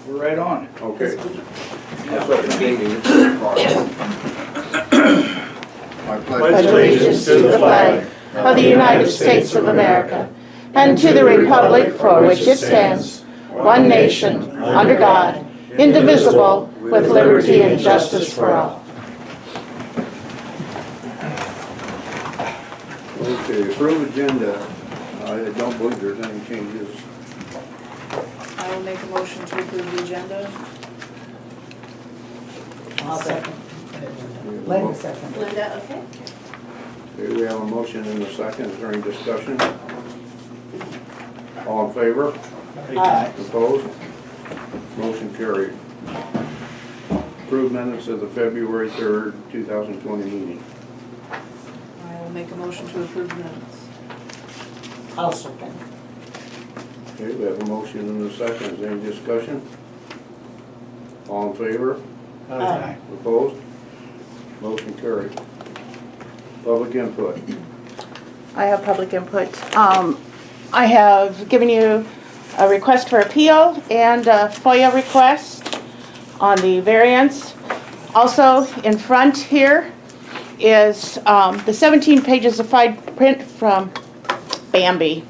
We're right on. Okay. I'll set the meeting. I Pledge allegiance to the flag of the United States of America and to the republic for which it stands, one nation, under God, indivisible, with liberty and justice for all. Okay, approve agenda. I don't believe there's any changes. I will make a motion to approve the agenda. I'll second. We have a Linda mo- second. Linda, okay. Okay, we have a motion and a second. Is there any discussion? All in favor? Aye. Opposed? Motion carried. Approved minutes of the February 3rd, 2020 meeting. I will make a motion to approve the minutes. I'll second. Okay, we have a motion and a second. Is there any discussion? All in favor? Aye. Opposed? Motion carried. Public input. I have public input. I have given you a request for appeal and a FOIA request on the variance. Also, in front here is the 17 pages of fine print from Bambi.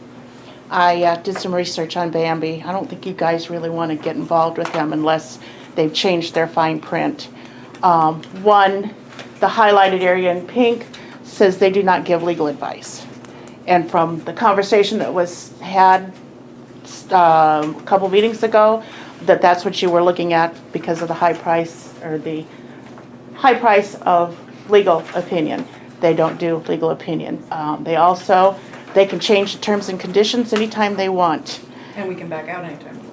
I did some research on Bambi. I don't think you guys really want to get involved with them unless they've changed their fine print. One, the highlighted area in pink says they do not give legal advice. And from the conversation that was had a couple meetings ago, that's what you were looking at because of the high price or the high price of legal opinion. They don't do legal opinion. They can change the terms and conditions anytime they want. And we can back out anytime we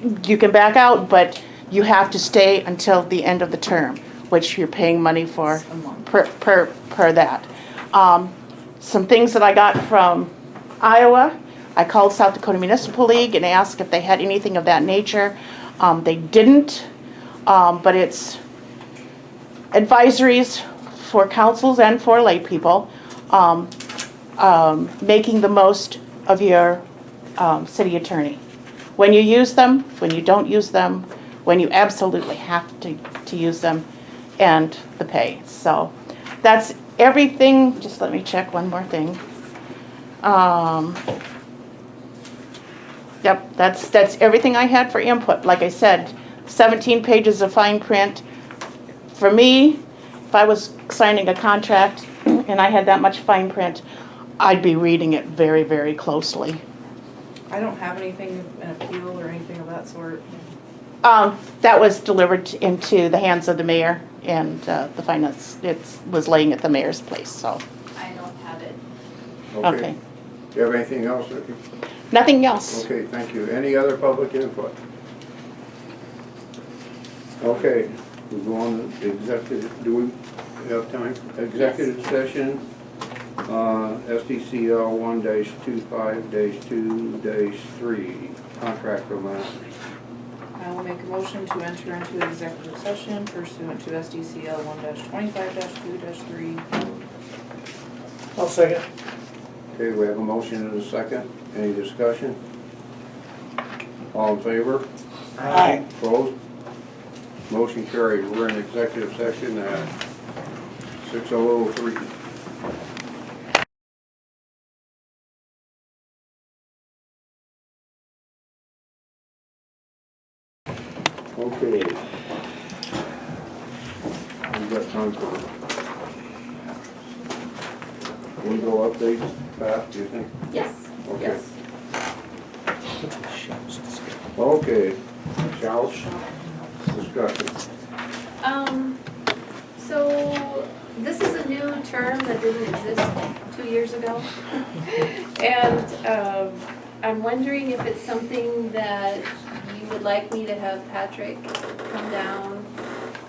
want. You can back out, but you have to stay until the end of the term, which you're paying money for A month. per that. Some things that I got from Iowa, I called South Dakota Municipal League and asked if they had anything of that nature. They didn't, but it's advisories for councils and for lay people, making the most of your city attorney. When you use them, when you don't use them, when you absolutely have to use them, and the pay. So that's everything. Just let me check one more thing. Yep, that's everything I had for input. Like I said, 17 pages of fine print. For me, if I was signing a contract and I had that much fine print, I'd be reading it very, very closely. I don't have anything, an appeal or anything of that sort. That was delivered into the hands of the mayor, and the finance, it was laying at the mayor's place, so. I don't have it. Okay. Do you have anything else, Vicki? Nothing else. Okay, thank you. Any other public input? Okay, we go on to executive, do we have time? Executive session, SDCL 1-25-2-2-3, contract matters. I will make a motion to enter into executive session pursuant to SDCL 1-25-2-3. I'll second. Okay, we have a motion and a second. Any discussion? All in favor? Aye. Opposed? Motion carried. We're in executive session at 6:03. Okay. We've got time for legal updates, Pat, do you think? Yes, Okay. yes. Okay, Charles, discussion. So this is a new term that didn't exist 2 years ago. And I'm wondering if it's something that you would like me to have Patrick come down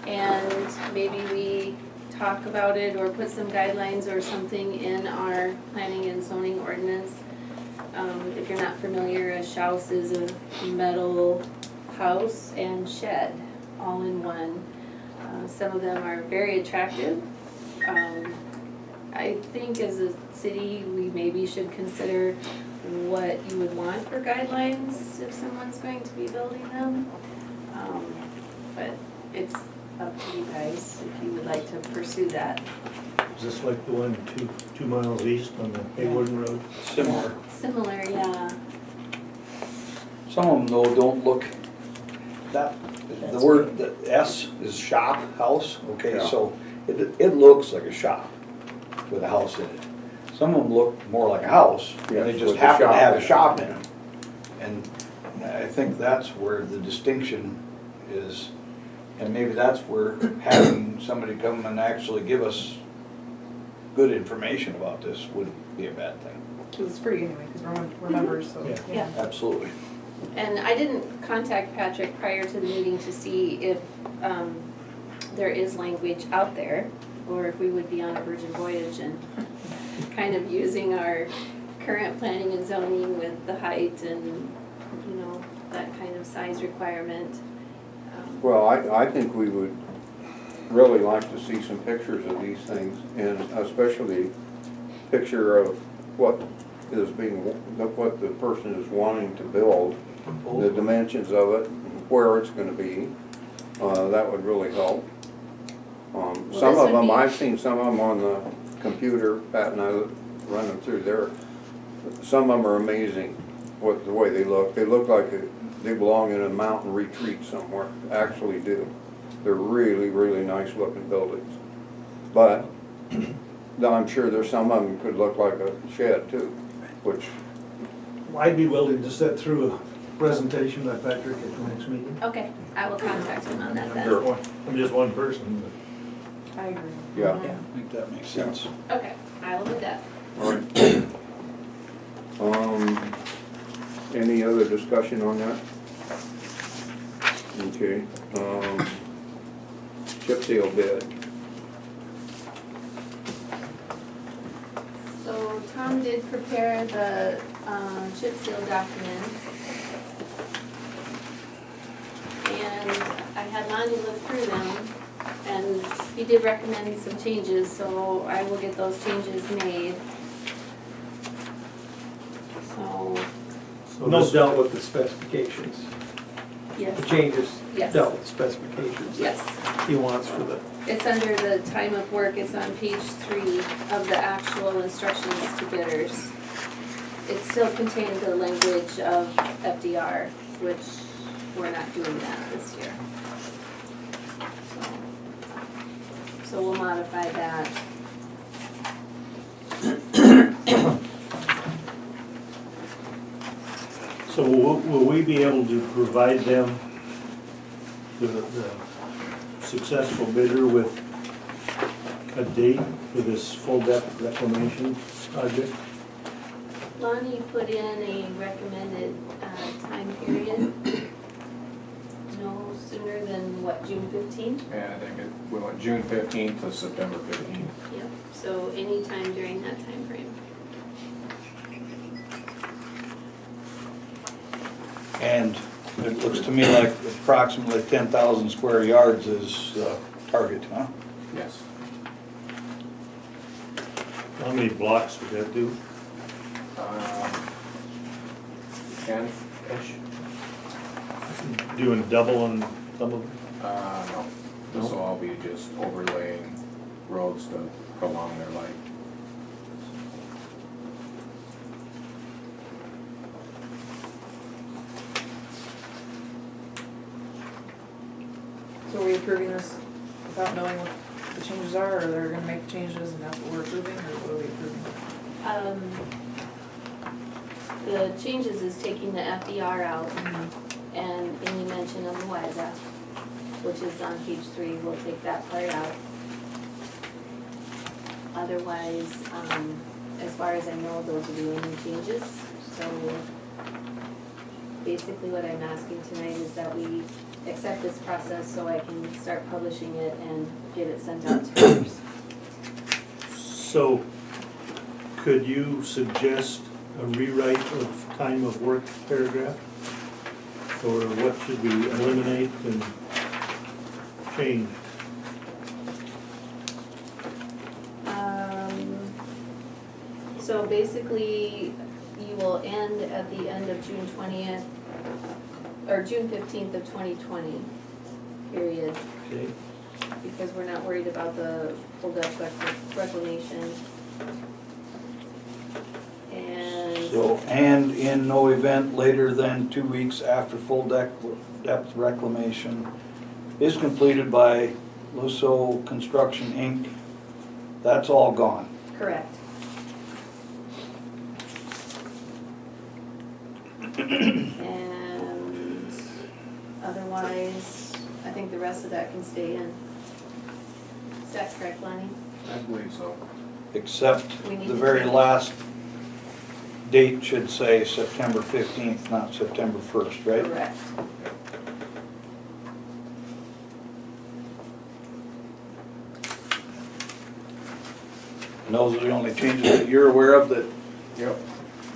and maybe we talk about it or put some guidelines or something in our planning and zoning ordinance. If you're not familiar, a house is a metal house and shed all in one. Some of them are very attractive. I think as a city, we maybe should consider what you would want for guidelines if someone's going to be building them. But it's up to you guys if you would like to pursue that. Is this like the one 2 miles east on the Haywood Road? Similar. Similar, yeah. Some of them though don't look, that, the word, the S is shop, house, okay, Yeah. so it looks like a shop with a house in it. Some of them look more like a house, and they Yes, just with a happen to shop have in a it. shop in them. And I think that's where the distinction is, and maybe that's where having somebody come and actually give us good information about this wouldn't be a bad thing. Cause it's free anyway, cause we're members, so. Yeah. Yeah. Absolutely. And I didn't contact Patrick prior to the meeting to see if there is language out there, or if we would be on a virgin voyage and kind of using our current planning and zoning with the height and, you know, that kind of size requirement. Well, I think we would really like to see some pictures of these things, and especially picture of what is being, what the person is wanting to build, the dimensions of it, where it's gonna be. That would really help. Some this of would them, be- I've seen some of them on the computer, Pat and I run them through there. Some of them are amazing, the way they look. They look like they belong in a mountain retreat somewhere, actually do. They're really, really nice looking buildings. But I'm sure there's some of them could look like a shed too, which, I'd be willing to sit through a presentation by Patrick at the next meeting. Okay, I will contact him on that then. Sure. I'm just one person, I agree. yeah. I think that makes sense. Okay, I will do that. All right. Any other discussion on that? Okay, chip seal bid. So Tom did prepare the chip seal documents. And I had Lonnie look through them, and he did recommend some changes, so I will get those changes made. So, So no dealt with the specifications. yes, The changes Yes. dealt with specifications. yes. He wants for the, It's under the time of work, it's on page 3 of the actual instructions to bidders. It still contains the language of FDR, which we're not doing that this year. So we'll modify that. so will we be able to provide them, the successful bidder, with a date for this full depth reclamation project? Lonnie put in a recommended time period, no sooner than what, June 15th? Yeah, I think we went June 15th to September 15th. Yep, so anytime during that time frame. And it looks to me like approximately 10,000 square yards is the target, huh? Yes. How many blocks would that do? 10-ish? Doing double on some of them? No. This will all be just overlaying roads to prolong their life. So are we approving this without knowing what the changes are, or they're gonna make changes and that's what we're approving, or what are we approving? The changes is taking the FDR out and any mention of the WISA, which is on page 3, we'll take that part out. Otherwise, as far as I know, those are the only changes. So basically what I'm asking tonight is that we accept this process so I can start publishing it and get it sent out to others. So, could you suggest a rewrite of time of work paragraph? Or what should we eliminate and change? So basically, you will end at the end of June 20th, or June 15th of 2020, period, Okay. because we're not worried about the full depth reclamation. And So, and in no event later than 2 weeks after full depth reclamation is completed by Luso Construction, Inc. That's all gone. correct. And otherwise, I think the rest of that can stay in. Is that correct, Lonnie? I believe so. Except We need the to very change it. last date should say September 15th, not September 1st, right? Correct. And those are the only changes that you're aware of that, Yep.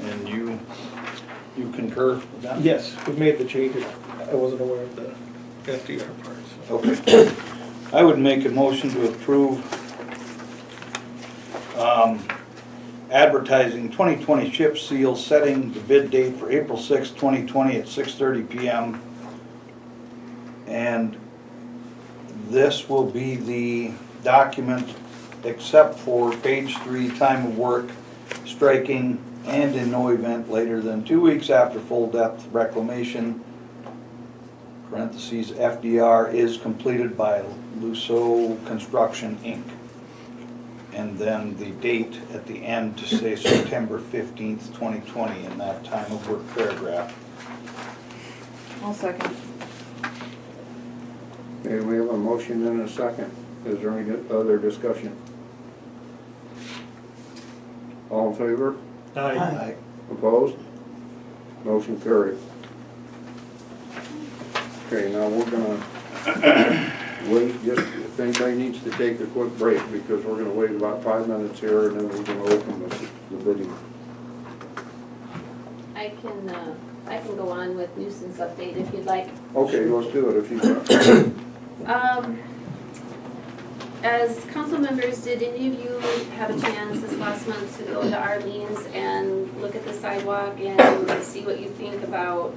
and you concur with that? Yes, we made the changes. I wasn't aware of the FDR part, so. Okay. I would make a motion to approve advertising 2020 chip seal, setting the bid date for April 6, 2020 at 6:30 PM. And this will be the document except for page 3, time of work, striking, and in no event later than 2 weeks after full depth reclamation, parentheses, FDR is completed by Luso Construction, Inc. And then the date at the end to say September 15th, 2020 in that time of work paragraph. I'll second. Okay, we have a motion and a second. Is there any other discussion? All in favor? Aye. Opposed? Motion carried. Okay, now we're gonna wait, just if anybody needs to take a quick break, because we're gonna wait about 5 minutes here, and then we're gonna open the bidding. I can go on with nuisance update if you'd like. Okay, let's do it if you want. As council members, did any of you have a chance this last month to go to Arlene's and look at the sidewalk and see what you think about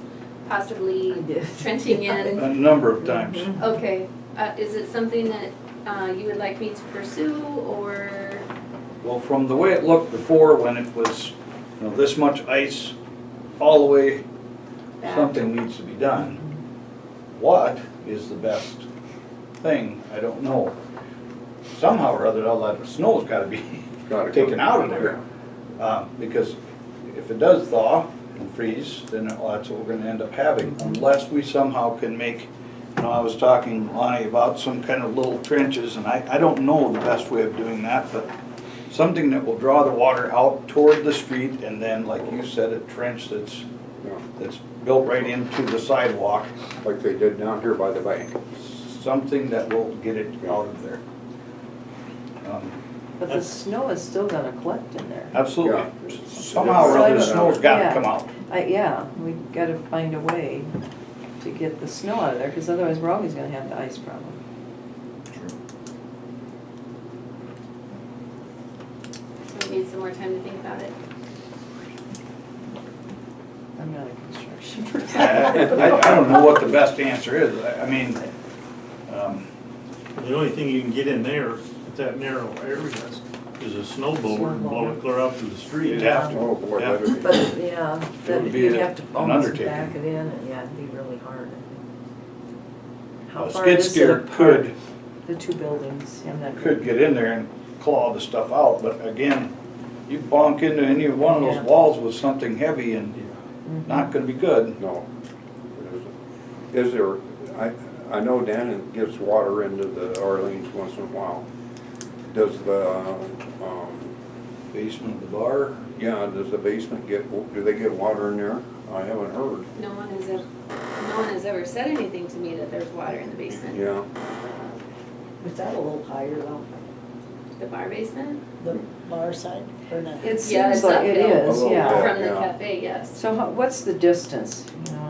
possibly trenching in? A number of times. Okay, is it something that you would like me to pursue, or? Well, from the way it looked before, when it was, you know, this much ice all the way, back? something needs to be done. What is the best thing? I don't know. Somehow or other, all that snow's gotta be Gotta go. taken out of there. Because if it does thaw and freeze, then that's what we're gonna end up having, unless we somehow can make, you know, I was talking, Lonnie, about some kind of little trenches, and I don't know the best way of doing that, but something that will draw the water out toward the street, and then, like you said, a trench that's built right into the sidewalk, Like they did down here by the bank. something that will get it out of there. But the snow is still gonna collect in there. Absolutely. Yeah. Somehow or other, the snow's gotta Yeah. come out. Yeah, we gotta find a way to get the snow out of there, because otherwise we're always gonna have the ice problem. We need some more time to think about it. I'm not a construction person. I don't know what the best answer is. I mean, The only thing you can get in there, with that narrow area, is a snow blower and blow it clear out to the street. you'd have to. Oh, boy, Yeah. that'd be. But, yeah, It that would be you'd have to an almost undertaking. back it in, and yeah, it'd be really hard, I think. How A far skid is it steer apart, could the two buildings? I'm not- could get in there and claw the stuff out, but again, you bonk into any one of Yeah. those walls with something heavy and Mhm. not gonna be good. No. it isn't. Is there, I know Dannon gets water into the Orleans once in a while. Does the, Basement of the bar, yeah, does the basement do they get water in there? I haven't heard. No one has ever said anything to me that there's water in the basement. Yeah, Is that a little higher though, The bar basement? the bar side, or not? It Yeah, seems it's like it uphill. A is, little yeah. bit. From the yeah. cafe, yes. So what's the distance, you know?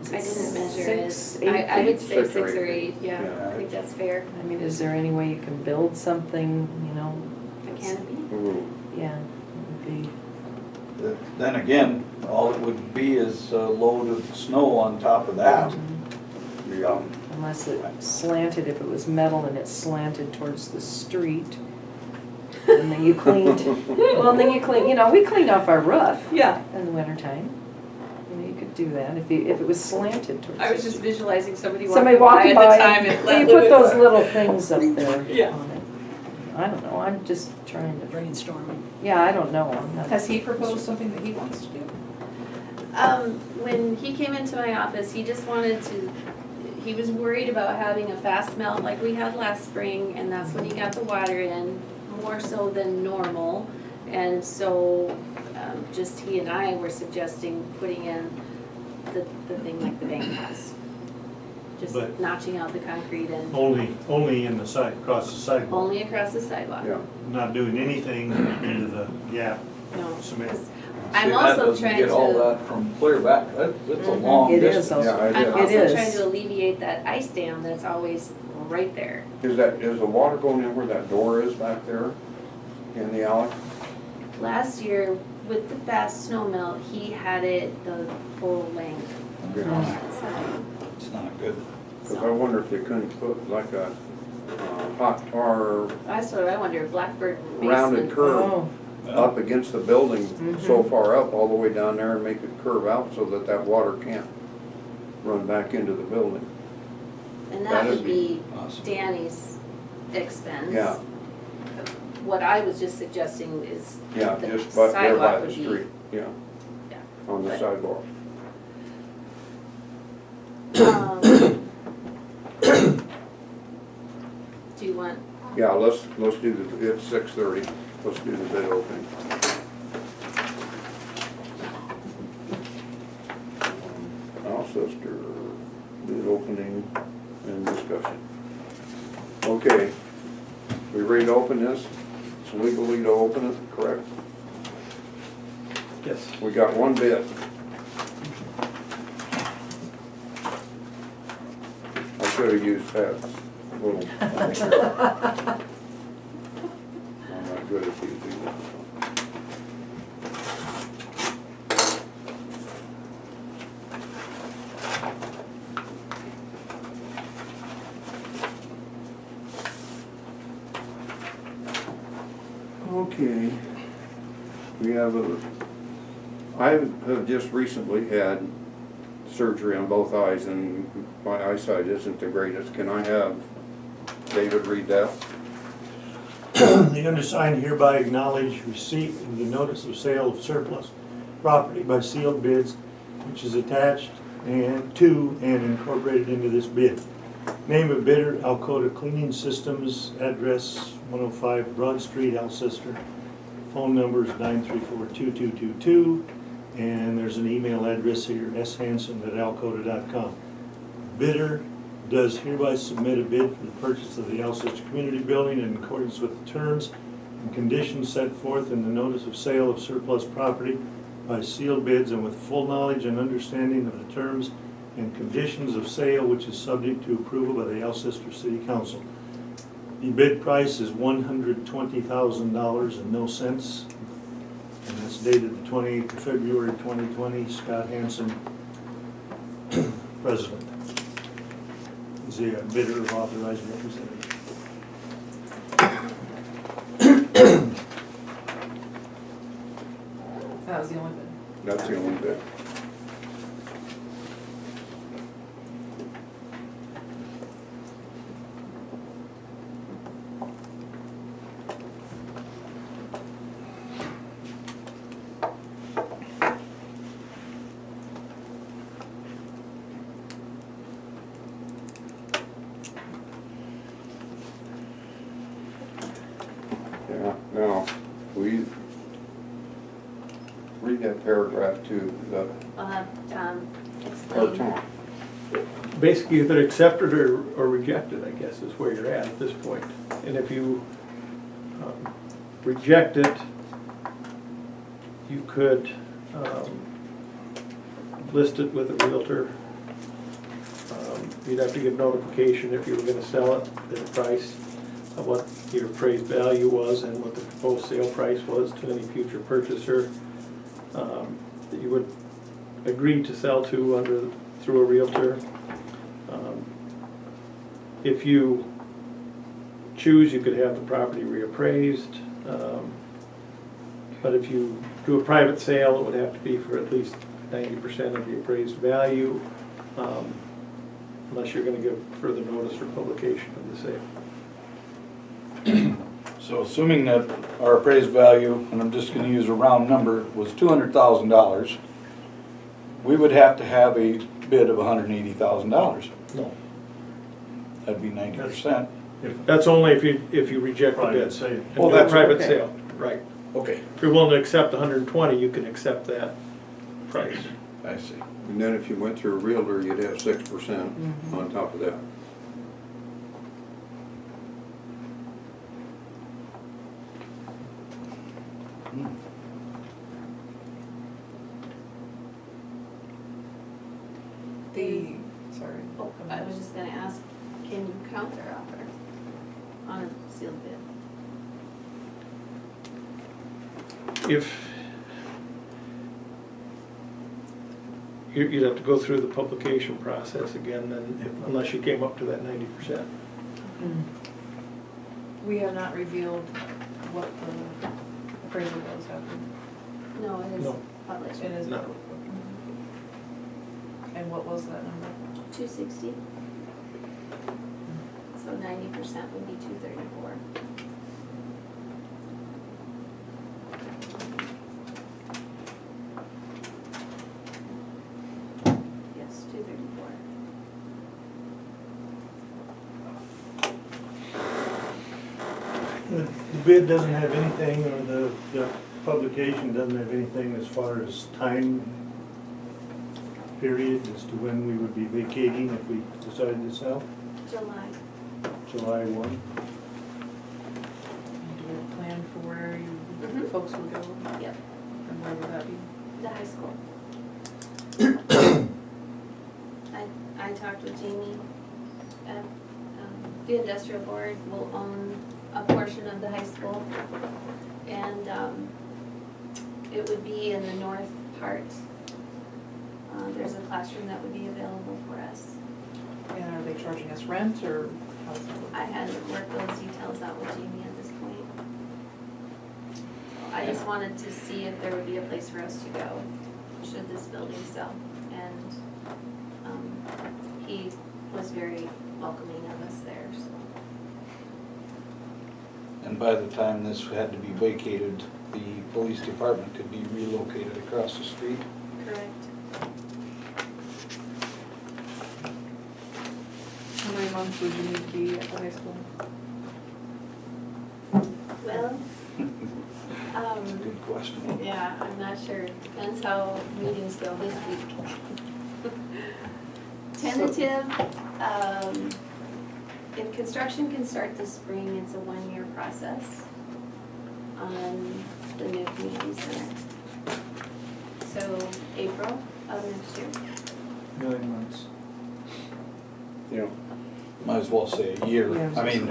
is I it didn't measure it. 6, 8 I would feet? say 6 or 6 or 8 8, yeah, Yeah. I think that's fair. I mean, is there any way you can build something, you know? A canopy? Ooh, Yeah, it would be, Then again, all it would be is a load of snow on top of that. Unless it slanted, if it was metal and it slanted towards the street. And then you cleaned, well, and then you clean, we cleaned off our roof. Yeah. In the wintertime. You could do that if it was slanted towards the I was just street. visualizing somebody Somebody walking walking by by, at the time and let you put loose. those little things up there Yeah. on it. I don't know, I'm just trying to, Brainstorming. yeah, I don't know. I'm not- Has he proposed something that he wants to do? When he came into my office, he just wanted to, he was worried about having a fast melt like we had last spring, and that's when he got the water in, more so than normal. And so, just he and I were suggesting putting in the thing like the bank has. Just But- notching out the concrete and Only in the side, across the sidewalk, only across the sidewalk. Yeah, not doing anything into the gap, No, cement. 'cause See, I'm that also doesn't trying get all to, that from clear back, it's a Mhm. long It is distance. also. yeah, it I'm is. also is. trying to alleviate that ice dam that's always right there. Is the water going in where that door is back there in the alley? Last year, with the fast snow melt, he had it the whole length Yeah. on that side. It's not good. Cause I wonder if they couldn't put like a hot tar That's what I wonder, Blackbird rounded basement. curve Oh, up against the building so far up, all the way down there and make it curve out so that that water can't run back into the building. And that that'd would be Awesome. Danny's expense. Yeah. What I was just suggesting is Yeah, the just there by sidewalk the would be. street, yeah, Yeah. on the But- sidewalk. Do you want, Yeah, let's do it's 6:30, let's do the bid opening. Alcester, bid opening and discussion. Okay, we ready to open this? It's legally to open it, correct? Yes. We got one bid. I should have used Pat's little. I'm not good at using that. Okay. We have I have just recently had surgery on both eyes and my eyesight isn't the greatest. Can I have David read that? The undersigned hereby acknowledge receipt of the notice of sale of surplus property by sealed bids, which is attached to and incorporated into this bid. Name of bidder, Alcota Cleaning Systems, address 105 Broad Street, Alcester. Phone number is 934-2222, and there's an email address here, shanson@alcota.com. Bidder does hereby submit a bid for the purchase of the Alcester Community Building in accordance with the terms and conditions set forth in the notice of sale of surplus property by sealed bids and with full knowledge and understanding of the terms and conditions of sale, which is subject to approval by the Alcester City Council. The bid price is $120,000 and no cents, and that's dated the 28th of February 2020. Scott Hansen, President. Is the bidder of authorized representative. That was the only bid. That's the only bid. Yeah, now, we read that paragraph to the, I'll have Tom or explain. Tom. Basically, either accept it or reject it, I guess, is where you're at this point. And if you reject it, you could list it with a realtor. You'd have to give notification if you were gonna sell it, the price of what your appraised value was and what the proposed sale price was to any future purchaser. that you would agree to sell to through a Realtor. If you choose, you could have the property reappraised. But if you do a private sale, it would have to be for at least 90% of the appraised value, unless you're gonna give further notice for publication of the sale. So assuming that our appraised value, and I'm just gonna use a round number, was $200,000, we would have to have a bid of $180,000. No. That'd be 90%. That's only if you reject the Private bid. sale. And Oh, do a that's private okay. sale, right. Okay, If you're willing to accept 120, you can accept that price. I see. And then if you went through a realtor, you'd have 6% on top of that. Sorry. Oh, I was just gonna ask, can you counter offer on a sealed bid? If, you'd have to go through the publication process again, then, unless you came up to that 90%. We have not revealed what the appraisal was after. No, it is No. public. It is. No. And what was that number? 260. So 90% would be 234. Yes, 234. The bid doesn't have anything, or the publication doesn't have anything as far as time period as to when we would be vacating if we decided to sell? July. July 1? Do we have a plan for where you Mhm. folks will go? Yep, And where would that be? the high school. I talked with Jamie. The industrial board will own a portion of the high school. And it would be in the north part. There's a classroom that would be available for us. And are they charging us rent or how's that look? I hadn't worked those details out with Jamie at this point. I just wanted to see if there would be a place for us to go, should this building sell. And he was very welcoming of us there, so. And by the time this had to be vacated, the police department could be relocated across the street. Correct. How many months would you need to be at the high school? Well, Good question. yeah, I'm not sure. Depends how meetings go this week. Tentative, if construction can start this spring, it's a one-year process on the new community center. So April of next year. 9 months. Yeah. Might as well say a year. Yeah. I mean,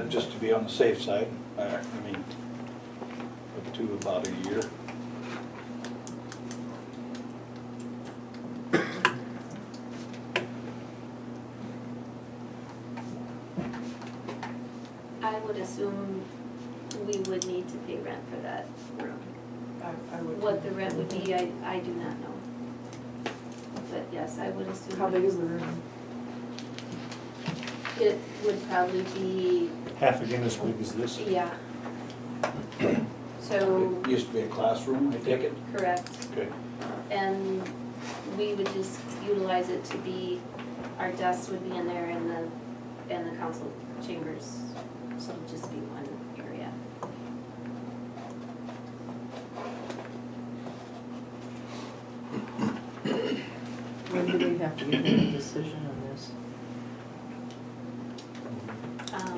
just to be on the safe side, I mean, up to about a year. I would assume we would need to pay rent for that room. I would. What the rent would be, I do not know. But yes, I would assume. How big is the room? It would probably be, Half again as big as this? yeah. So, It used to be a classroom, I take it? correct. Okay. And we would just utilize it to be, our desks would be in there and the council chambers, so it'd just be one area. When do we have to make a decision on this?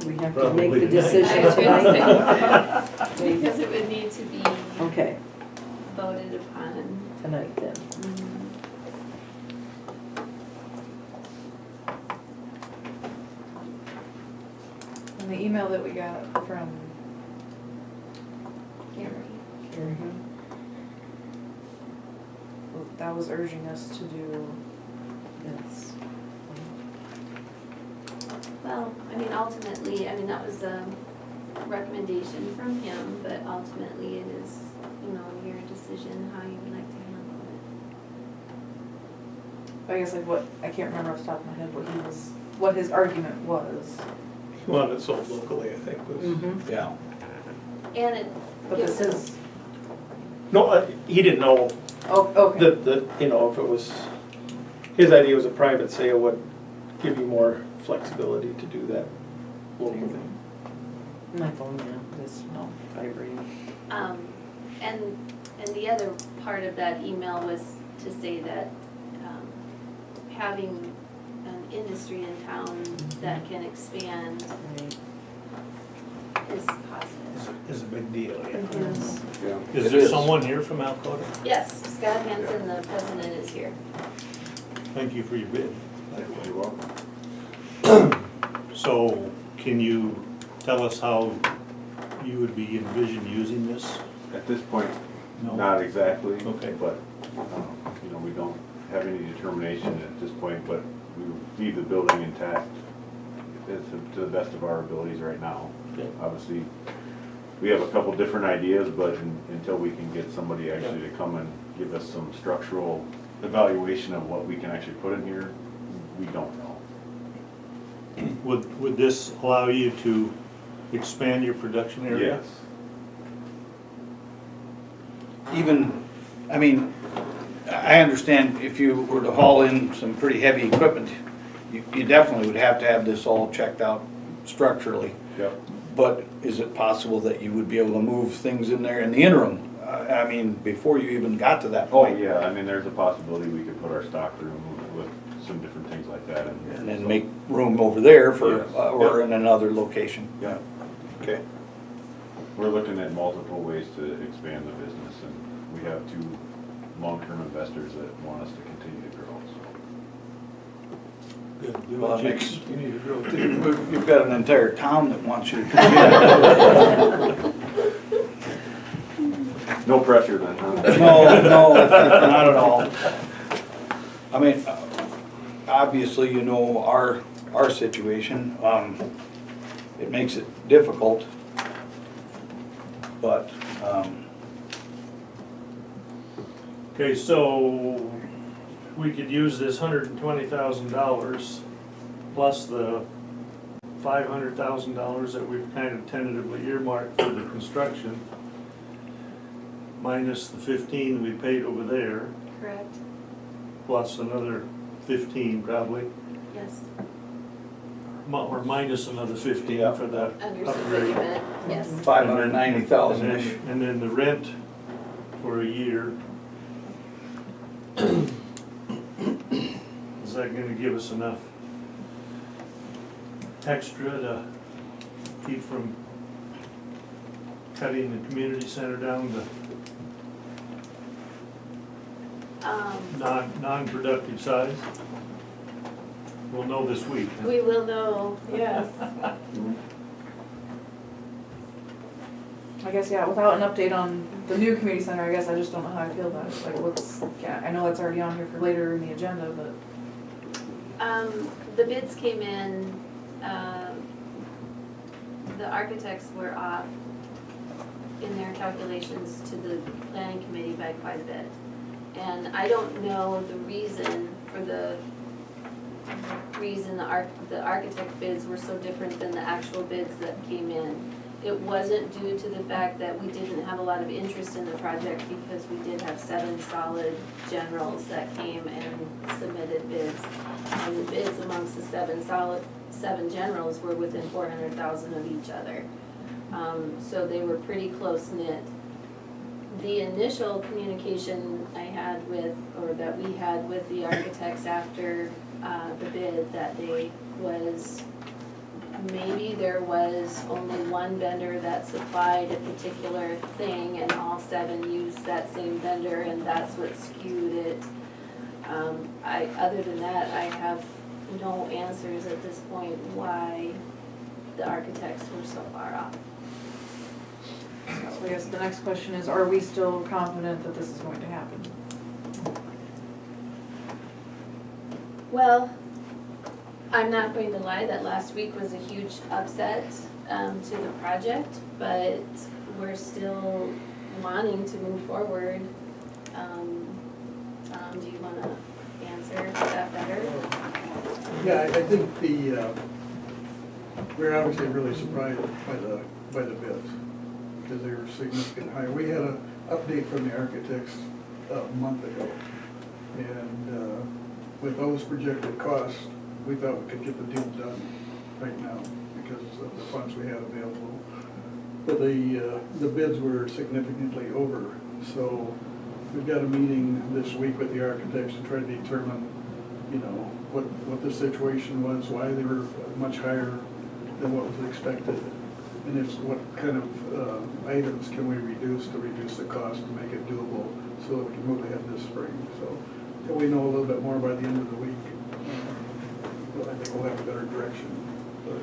We have to make Probably the tonight. decision I was gonna tonight? say, because it would need to be Okay, voted upon. tonight then. And the email that we got from Gary. Carrie. was urging us to do. Yes. Well, I mean, ultimately, I mean, that was a recommendation from him, but ultimately it is, you know, your decision how you would like to handle it. I guess like what, I can't remember off the top of my head what his argument was. He wanted it sold locally, I think was. Mm-hmm. Yeah. And it But gives this us, is, No, he didn't know oh, okay. that, you know, if it was, his idea was a private sale would give you more flexibility to do that locally. My phone, yeah, is vibrating. and the other part of that email was to say that, having an industry in town that can expand Right. is positive. Is a big deal, yeah. Yes. Yeah. Is It there is. someone here from Alcota? Yes, Scott Hansen, the president, is here. Thank you for your bid. You're welcome. So, can you tell us how you would be envision using this? At this point, No? not exactly. Okay. But, you know, we don't have any determination at this point, but we leave the building intact to the best of our abilities right now. Okay. Obviously, we have a couple different ideas, but until we can get somebody actually to come and give us some structural evaluation of what we can actually put in here, we don't know. Would this allow you to expand your production area? Yes. Even, I mean, I understand if you were to haul in some pretty heavy equipment, you definitely would have to have this all checked out structurally. Yep. But is it possible that you would be able to move things in there in the interim? I mean, before you even got to that Oh, point? yeah, I mean, there's a possibility we could put our stock room with some different things like that in here. And then make room over there for, Yes. or in another location? Yeah. Okay. We're looking at multiple ways to expand the business, and we have two long-term investors that want us to continue to grow, so. Good. Do Well, what that you makes- continue to grow too. You've got an entire town that wants you to come in. No pressure then, huh? No, not at all. I mean, obviously, you know, our situation, it makes it difficult, but, Okay, so we could use this $120,000 plus the $500,000 that we've kind of tentatively earmarked for the construction, minus the 15 we paid over there, Correct? plus another 15 probably, Yes. or minus another 15 Yeah. for that Understood what upgrade. you meant, yes. 590,000-ish. And then the rent for a year. Is that gonna give us enough extra to keep from cutting the community center down to non-productive size? We'll know this week. huh? We will know, yes. I guess, yeah, without an update on the new community center, I guess I just don't know how I feel about it. Like, what's, yeah, I know that's already on here for later in the agenda, but. The bids came in, the architects were off in their calculations to the planning committee by quite a bit. And I don't know the reason the architect bids were so different than the actual bids that came in. It wasn't due to the fact that we didn't have a lot of interest in the project, because we did have 7 solid generals that came and submitted bids. And the bids amongst the 7 generals were within 400,000 of each other. So they were pretty close knit. The initial communication I had with, or that we had with the architects after the bid that day was, maybe there was only one vendor that supplied a particular thing and all 7 used that same vendor, and that's what skewed it. Other than that, I have no answers at this point why the architects were so far off. So I guess the next question is, are we still confident that this is going to happen? Well, I'm not going to lie, that last week was a huge upset to the project, but we're still wanting to move forward. Tom, do you want to answer that better? Yeah, I think we're obviously really surprised by the bids, because they were significantly higher. We had an update from the architects a month ago, and with those projected costs, we thought we could get the deal done right now because of the funds we had available. But the bids were significantly over, so we've got a meeting this week with the architects to try to determine, you know, what the situation was, why they were much higher than what was expected, and if what kind of items can we reduce to reduce the cost to make it doable so that we can move ahead this spring. So till we know a little bit more by the end of the week, I think we'll have a better direction. But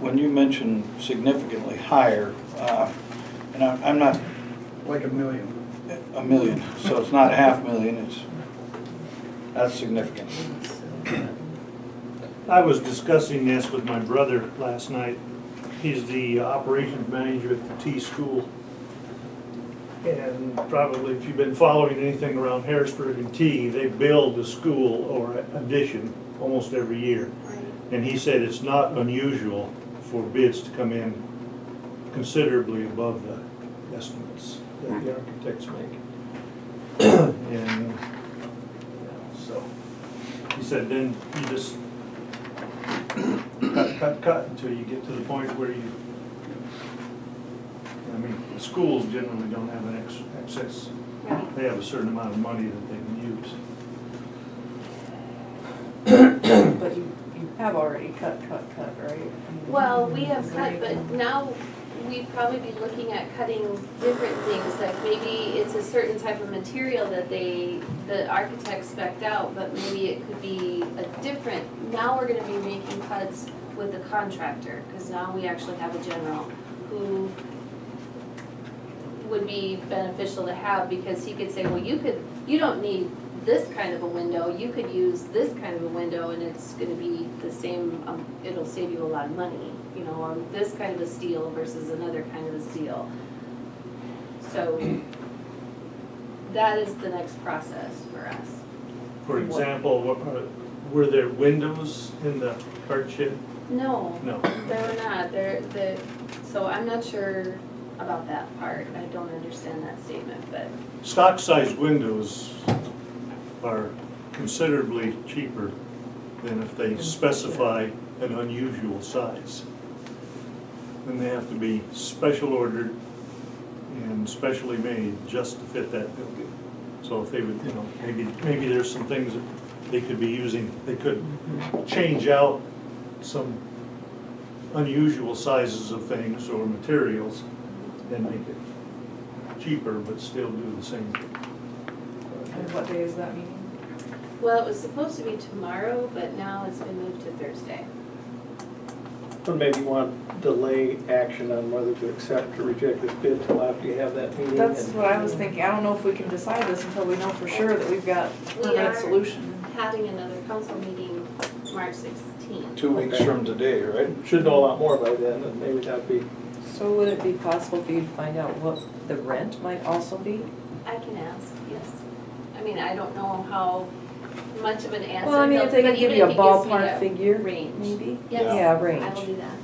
When you mention significantly higher, and I'm not like $1 million. $1 million, so it's not $500,000, that's significant. I was discussing this with my brother last night. He's the operations manager at the T school. And probably if you've been following anything around Harrisburg and T, they build a school or addition almost every year. And he said it's not unusual for bids to come in considerably above the estimates that the architects make. And so he said then you just cut until you get to the point where I mean, the schools generally don't have an excess. Right. They have a certain amount of money that they can use. But you have already cut, right? I mean, Well, we have is there cut, but anything- now we'd probably be looking at cutting different things, like maybe it's a certain type of material that the architect spec'd out, but maybe it could be a different, now we're gonna be making cuts with the contractor, because now we actually have a general who would be beneficial to have, because he could say, well, you don't need this kind of a window, you could use this kind of a window, and it's gonna be the same, it'll save you a lot of money, you know, on this kind of a steel versus another kind of a steel. So that is the next process for us. For example, were there windows in the cart shed? No, No. there were not, so I'm not sure about that part, I don't understand that statement, but. Stock-sized windows are considerably cheaper than if they specify an unusual size. Then they have to be special ordered and specially made just to fit that building. So if they would, you know, maybe there's some things that they could be using, they could change out some unusual sizes of things or materials and make it cheaper, but still do the same thing. And what day is that meeting? Well, it was supposed to be tomorrow, but now it's been moved to Thursday. But maybe you want to delay action on whether to accept or reject this bid till after you have that meeting. That's and- what I was thinking. I don't know if we can decide this until we know for sure that we've got We permanent are solution. having another council meeting March 16th. 2 weeks from today, right? Should know a lot more by then, and maybe that'd be, So would it be possible for you to find out what the rent might also be? I can ask, yes. I mean, I don't know how much of an answer. Well, I mean, if they but could give even you a if it gives me ballpark a figure, range. maybe? Yes, Yeah, range. I will do that.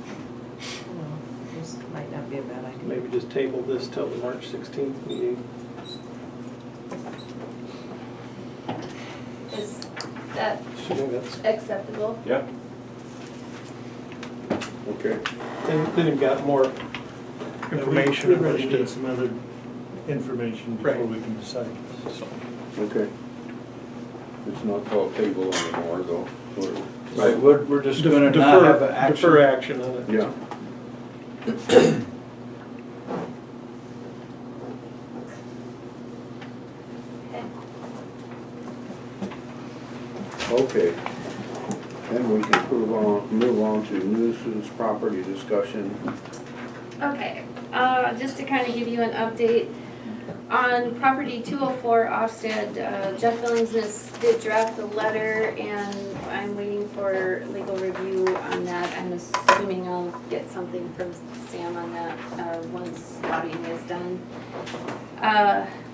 This might not be a bad idea. maybe just table this till the March 16th meeting. Is that Assuming that's, acceptable? Yeah. Okay. then you've got more information. We really need some other information before Right. we can decide. So, Okay. It's not called table anymore, though. Right, we're just gonna not Defer- have an action. Defer action on it. Yeah. Okay. Then we can move on to nuisance property discussion. Okay, just to kind of give you an update, On property 204 Ofsted, Jeff Billingsness did draft the letter and I'm waiting for legal review on that. I'm assuming I'll get something from Sam on that once lobbying is done.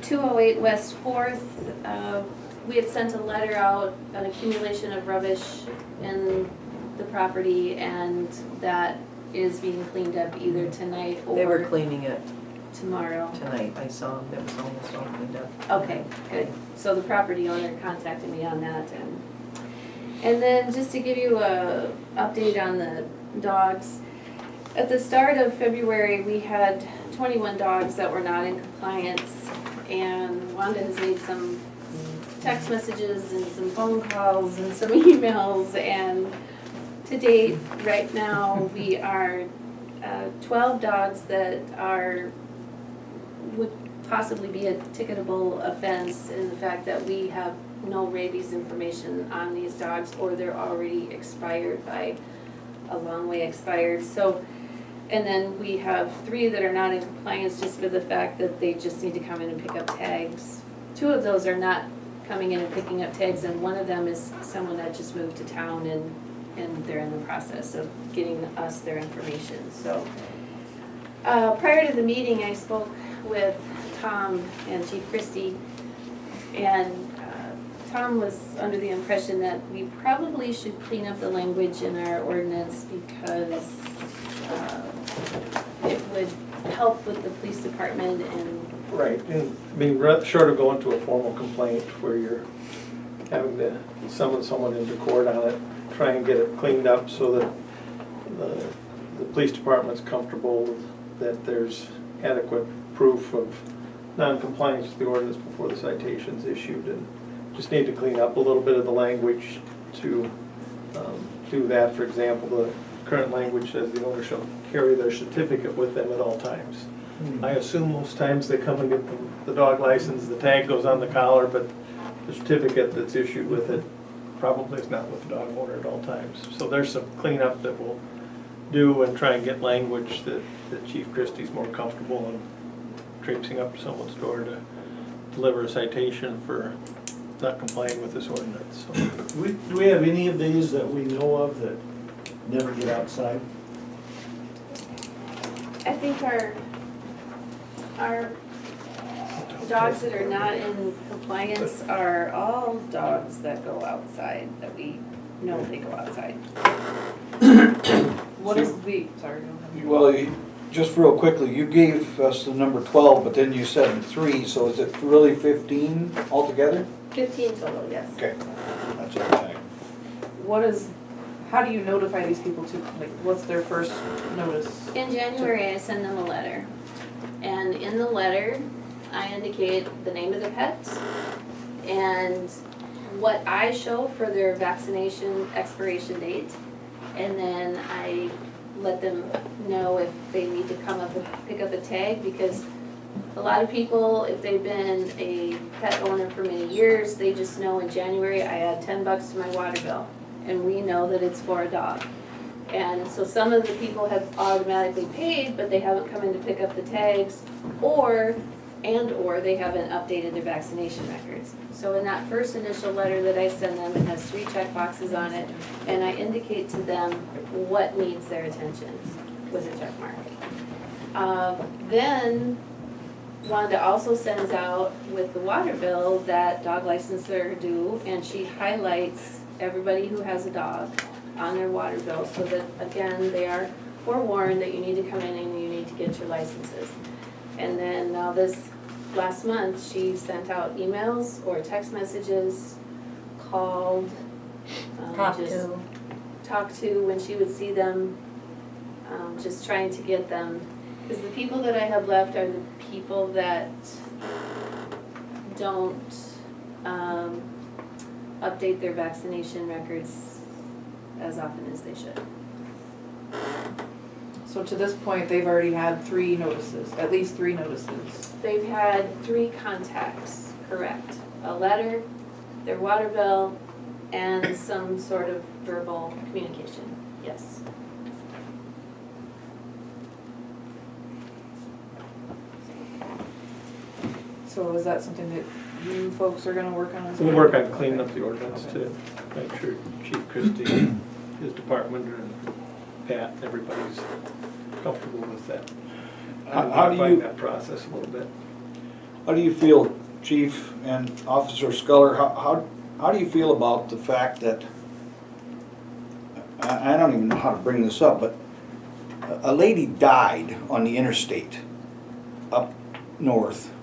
208 West 4th, we had sent a letter out, an accumulation of rubbish in the property, and that is being cleaned up either tonight or They were cleaning it tomorrow. tonight, I saw them, that was almost all cleaned up. Okay, good. So the property owner contacted me on that, and then just to give you a update on the dogs. At the start of February, we had 21 dogs that were not in compliance, and Wanda has made some text messages and some phone calls and some emails, and to date, right now, we are 12 dogs that would possibly be a ticketable offense in the fact that we have no rabies information on these dogs, or they're already expired by a long way expired. So, and then we have 3 that are not in compliance just for the fact that they just need to come in and pick up tags. 2 of those are not coming in and picking up tags, and one of them is someone that just moved to town and they're in the process of getting us their information. So prior to the meeting, I spoke with Tom and Chief Christie, and Tom was under the impression that we probably should clean up the language in our ordinance because it would help with the police department and. Right, and I mean, short of going to a formal complaint where you're having to summon someone into court on it, try and get it cleaned up so that the police department's comfortable that there's adequate proof of non-compliance with the ordinance before the citation's issued, and just need to clean up a little bit of the language to do that. For example, the current language says the owner shall carry their certificate with them at all times. I assume most times they come and get the dog license, the tag goes on the collar, but the certificate that's issued with it probably is not with the dog owner at all times. So there's some cleanup that we'll do and try and get language that Chief Christie's more comfortable in traipsing up to someone's door to deliver a citation for not complying with this ordinance. So. Do we have any of these that we know of that never get outside? I think our dogs that are not in compliance are all dogs that go outside, that we know they go outside. What is the, sorry, go ahead. Well, just real quickly, you gave us the number 12, but then you said 3, so is it really 15 altogether? 15 total, yes. Okay, that's okay. How do you notify these people to, like, what's their first notice? In January, I send them a letter. And in the letter, I indicate the name of the pet and what I show for their vaccination expiration date. And then I let them know if they need to come up and pick up a tag, because a lot of people, if they've been a pet owner for many years, they just know in January I add $10 to my water bill. And we know that it's for a dog. And so some of the people have automatically paid, but they haven't come in to pick up the tags, or they haven't updated their vaccination records. So in that first initial letter that I send them, it has 3 check boxes on it, and I indicate to them what needs their attention with a check mark. Then Wanda also sends out with the water bill that dog licenses are due, and she highlights everybody who has a dog on their water bill, so that, again, they are forewarned that you need to come in and you need to get your licenses. And then now this last month, she sent out emails or text messages, called, talk to when she would see them, just trying to get them, because the people that I have left are the people that don't update their vaccination records as often as they should. So to this point, they've already had 3 notices, at least 3 notices. They've had 3 contacts, correct. A letter, their water bill, and some sort of verbal communication, yes. So is that something that you folks are gonna work on? as We'll well? work on cleaning up the ordinance to make sure Chief Christie, his department, and Pat, everybody's comfortable with that. How do Modifying you, that process a little bit. how do you feel, Chief and Officer Sculler, how do you feel about the fact that, I don't even know how to bring this up, but a lady died on the interstate up north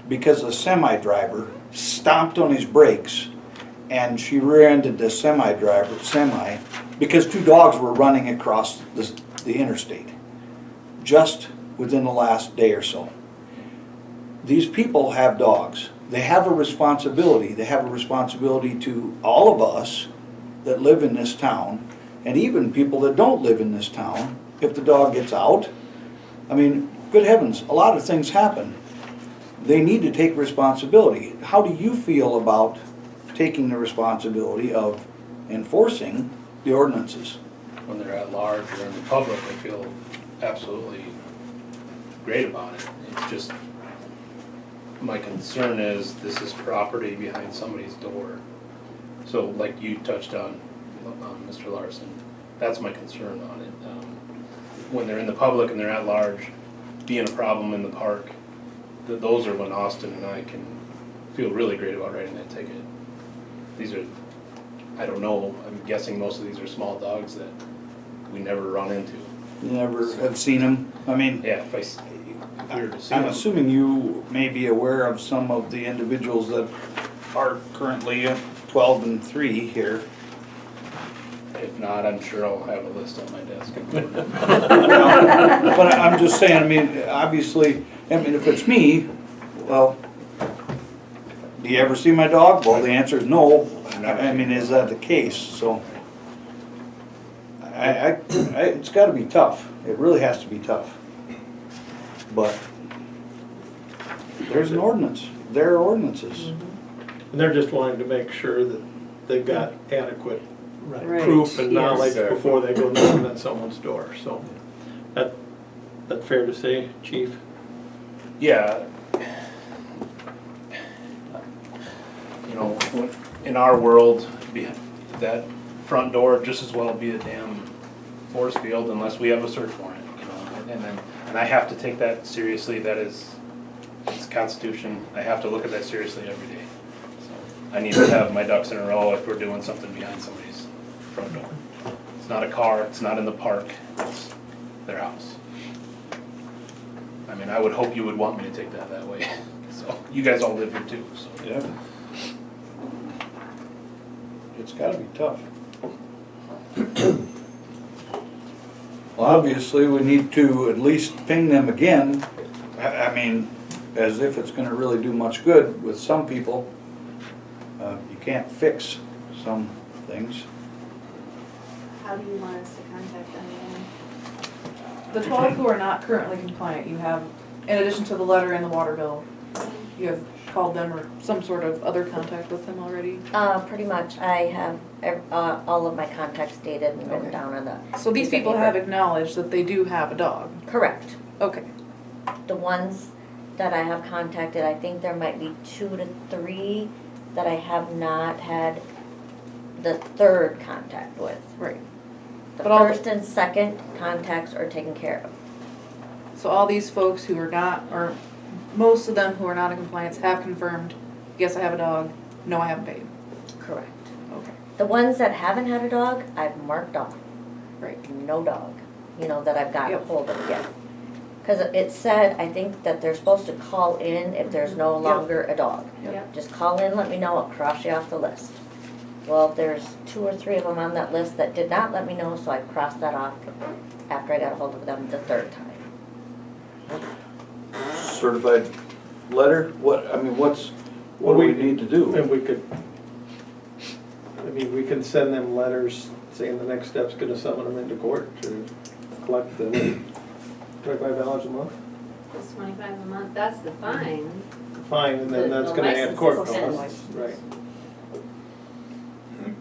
because a semi driver stomped on his brakes and she rear-ended the semi because two dogs were running across the interstate just within the last day or so. These people have dogs. They have a responsibility. They have a responsibility to all of us that live in this town, and even people that don't live in this town, if the dog gets out. I mean, good heavens, a lot of things happen. They need to take responsibility. How do you feel about taking the responsibility of enforcing the ordinances? When they're at large or in the public, I feel absolutely great about it. It's just, my concern is this is property behind somebody's door. So like you touched on, Mr. Larson, that's my concern on it. When they're in the public and they're at large, being a problem in the park, those are when Austin and I can feel really great about writing that ticket. These are, I don't know, I'm guessing most of these are small dogs that we never run into. You never have seen them? I mean, Yeah, if we were to see I'm them. assuming you may be aware of some of the individuals that are currently at 12 and 3 here. If not, I'm sure I'll have a list on my desk. But I'm just saying, I mean, obviously, I mean, if it's me, well, do you ever see my dog? Well, the answer is no. I mean, is that the case? So, it's gotta be tough. It really has to be tough. But there's an ordinance. There are ordinances. And they're just wanting to make sure that they've got adequate Right. proof and Yes. knowledge Exactly. before they go knocking on someone's door, so. That fair to say, Chief? Yeah. You know, in our world, that front door just as well be a damn force field unless we have a search warrant, you know, and I have to take that seriously. That is, it's Constitution. I have to look at that seriously every day. So I need to have my ducks in a row if we're doing something behind somebody's front door. It's not a car, it's not in the park, it's their house. I mean, I would hope you would want me to take that way. So, you guys all live here too, so. Yeah. It's gotta be tough. Well, obviously, we need to at least ping them again. I mean, as if it's gonna really do much good with some people. You can't fix some things. How do you want us to contact them again? The 12 who are not currently compliant, you have, in addition to the letter and the water bill, you have called them or some sort of other contact with them already? Pretty much, I have all of my contacts dated and written Okay. down on the. So these people have acknowledged that they do have a dog? Correct. Okay. The ones that I have contacted, I think there might be 2 to 3 that I have not had the third contact with. Right. The But all first and second contacts are taken care of. So all these folks who are not, or most of them who are not in compliance have confirmed, yes, I have a dog, no, I haven't paid. Correct. Okay. The ones that haven't had a dog, I've marked off. Right. No dog, that I've gotten Yep. hold of yet. Because it said, I think, that they're supposed to call in if there's no longer a dog. Yep. Just call in, let me know, I'll cross you off the list. Well, there's 2 or 3 of them on that list that did not let me know, so I crossed that off after I got a hold of them the third time. Certified letter? What do we need to do? And we could, we can send them letters saying the next step's gonna summon them into court to collect the $25 a month. It's $25 a month, that's the fine. Fine, and then that's The gonna add court license costs, is right.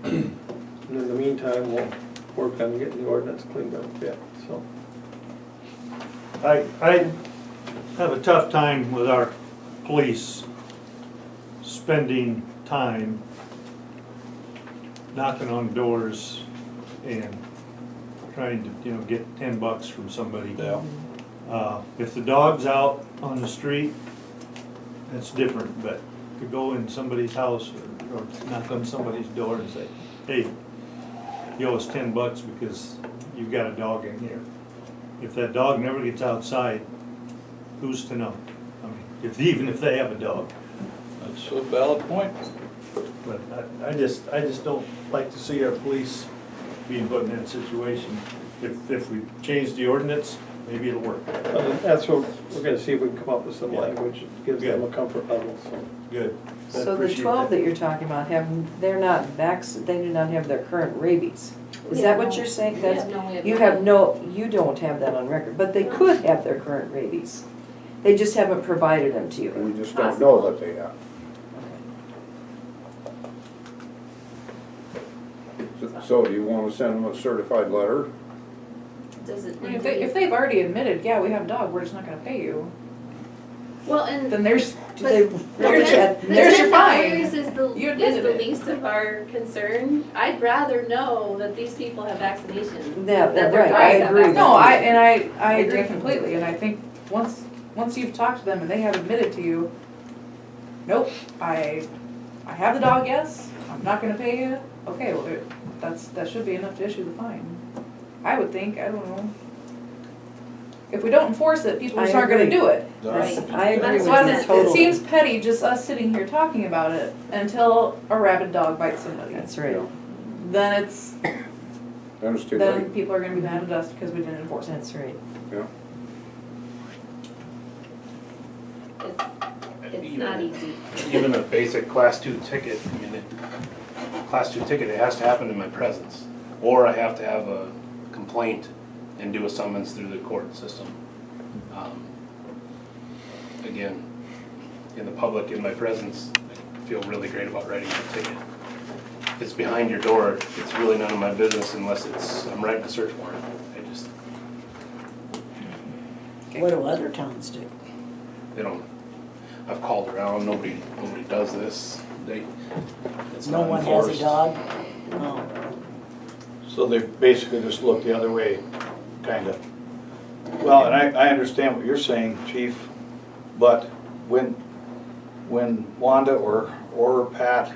And in the meantime, we'll work on getting the ordinance cleaned up a bit, so. I have a tough time with our police spending time knocking on doors and trying to, get $10 from somebody. Yeah. If the dog's out on the street, that's different, but to go in somebody's house or knock on somebody's door and say, hey, you owe us $10 because you've got a dog in here. If that dog never gets outside, who's to know? I mean, even if they have a dog. That's a valid point. But I just don't like to see our police being put in that situation. If we change the ordinance, maybe it'll work. That's what, we're gonna see if we can come up with some language that gives them a comfort level, so. Good. I So the appreciate 12 that you're talking about they're not they do not have their current rabies. Is that what you're saying? That's, you don't have that on record, but they could have their current rabies. They just haven't provided them to you. We just don't know that they have. So do you wanna send them a certified letter? Does it I mean, need if they've already admitted, yeah, we have a dog, we're just not gonna pay you, Well, and. then there's, Do they The really have- there's your fine. $10 is You the admitted it. least of our concern. I'd rather know that these people have vaccination. That their right, I dogs have agree with no, vaccination. I agree agree. completely, and I think once you've talked to them and they have admitted to you, nope, I have the dog, yes, I'm not gonna pay you, okay, well, that should be enough to issue the fine. I would think, I don't know. If we don't enforce it, people just I aren't gonna agree. do it. Right. I agree with That's So what you I'm- it totally. seems petty just us sitting here talking about it until a rabid dog bites somebody. That's right, Then it's, Then it's too then late. people are gonna be mad at us because we didn't enforce it. that's right. Yeah. It's not easy. Even a basic class 2 ticket, I mean, class 2 ticket, it has to happen in my presence. Or I have to have a complaint and do a summons through the court system. Again, in the public, in my presence, I feel really great about writing a ticket. If it's behind your door, it's really none of my business unless I'm writing a search warrant. I just, What do other towns do? they don't, I've called around, nobody does this. It's No not one has a enforced. dog? No. So they basically just look the other way, kinda. Well, and I understand what you're saying, chief, but when Wanda or Pat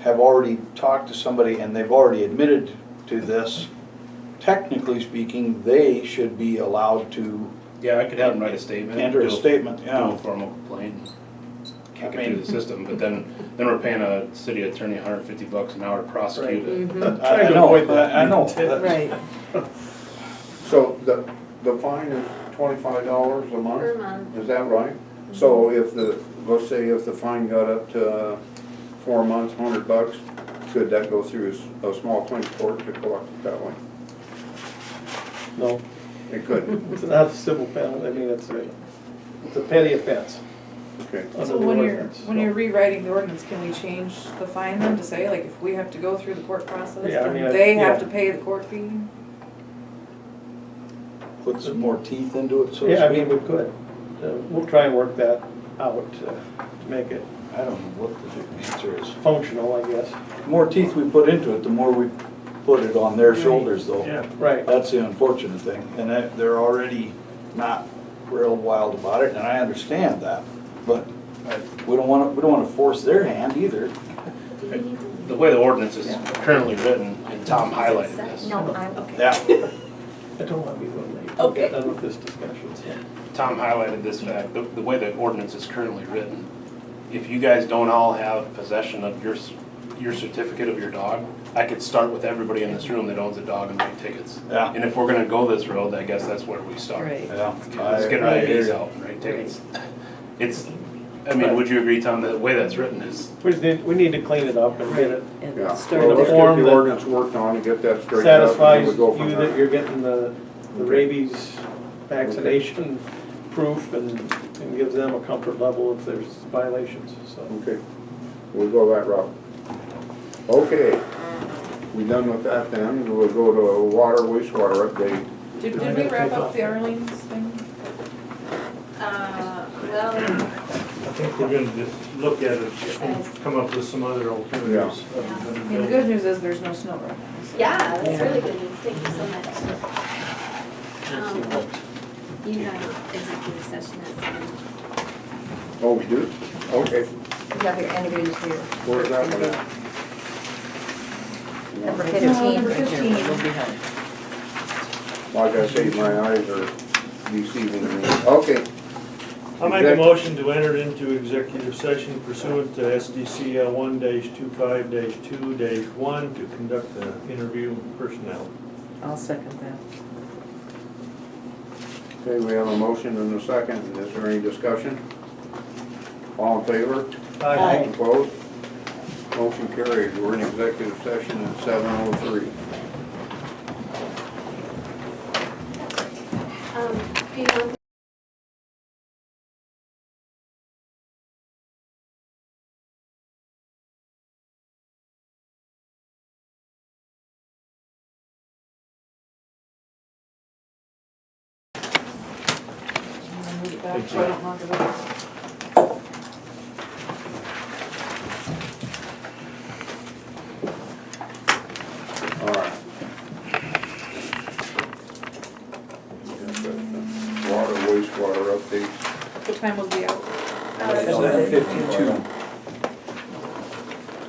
have already talked to somebody and they've already admitted to this, technically speaking, they should be allowed to Yeah, I could have them write a statement. enter a do statement, Do yeah. a formal complaint, kick I it through mean- the system, but then we're paying a city attorney $150 an hour to prosecute it. I know, I know. Right. So the fine is $25 a month? Per month. Is that right? So if let's say if the fine got up to 4 months, $100, could that go through a small claims court to collect it that way? No, It could, it's not a civil penalty, I mean, it's a petty offense okay. under So the when ordinance. you're rewriting the ordinance, can we change the fine then to say, like, if we have to go through the court process, Yeah, I then mean, they have yeah. to pay the court fee? Put some more teeth into it, so to Yeah, I speak. mean, we could. We'll try and work that out to make it I don't know what the answer is. functional, I guess. The more teeth we put into it, the more we put it on their shoulders, though. Yeah. Right. That's the unfortunate thing, and they're already not real wild about it, and I understand that, but we don't wanna force their hand either. The way the ordinance is currently written, and Tom highlighted this. No, I'm, okay. Yeah. I don't want to be a little late. Okay. We'll get done with this discussion, so. Tom highlighted this fact, the way the ordinance is currently written, if you guys don't all have possession of your certificate of your dog, I could start with everybody in this room that owns a dog and write tickets. Yeah. And if we're gonna go this road, I guess that's where we start. Right. Yeah. Let's get I hear rabies you. out and write tickets. It's, I mean, would you agree, Tom, that the way that's written is, We need to clean it up and get it And Yeah. start Well, with let's get form the that ordinance worked on and get that straightened up, and satisfies then we go from you that there. you're getting the rabies vaccination proof and gives them a comfort level if there's violations, so. Okay, we'll go that route. Okay, we done with that then, we'll go to water wastewater update. Did we wrap up the Arlene's thing? Well, think we're gonna just look at it and come up with some other alternatives. other than I mean, the building. good news is there's no snow right now. so- Yeah, that's really good news, thank you so much. You have executive session at 7. Oh, we do? Okay, You have your interviews here. where's that one at? Number Number 15. 15. Like I say, my eyes are deceiving me. Okay. I'll make a motion to enter into executive session pursuant to SDCL 1-25-2-1 to conduct the interview of personnel. I'll second that. Okay, we have a motion and a second. Is there any discussion? All in favor? Aye. Opposed? Motion carried. We're in executive session at 7:03. Do you want I'm gonna move it back so I don't knock it over. All right. Water, wastewater updates. What time was the out? 7:52.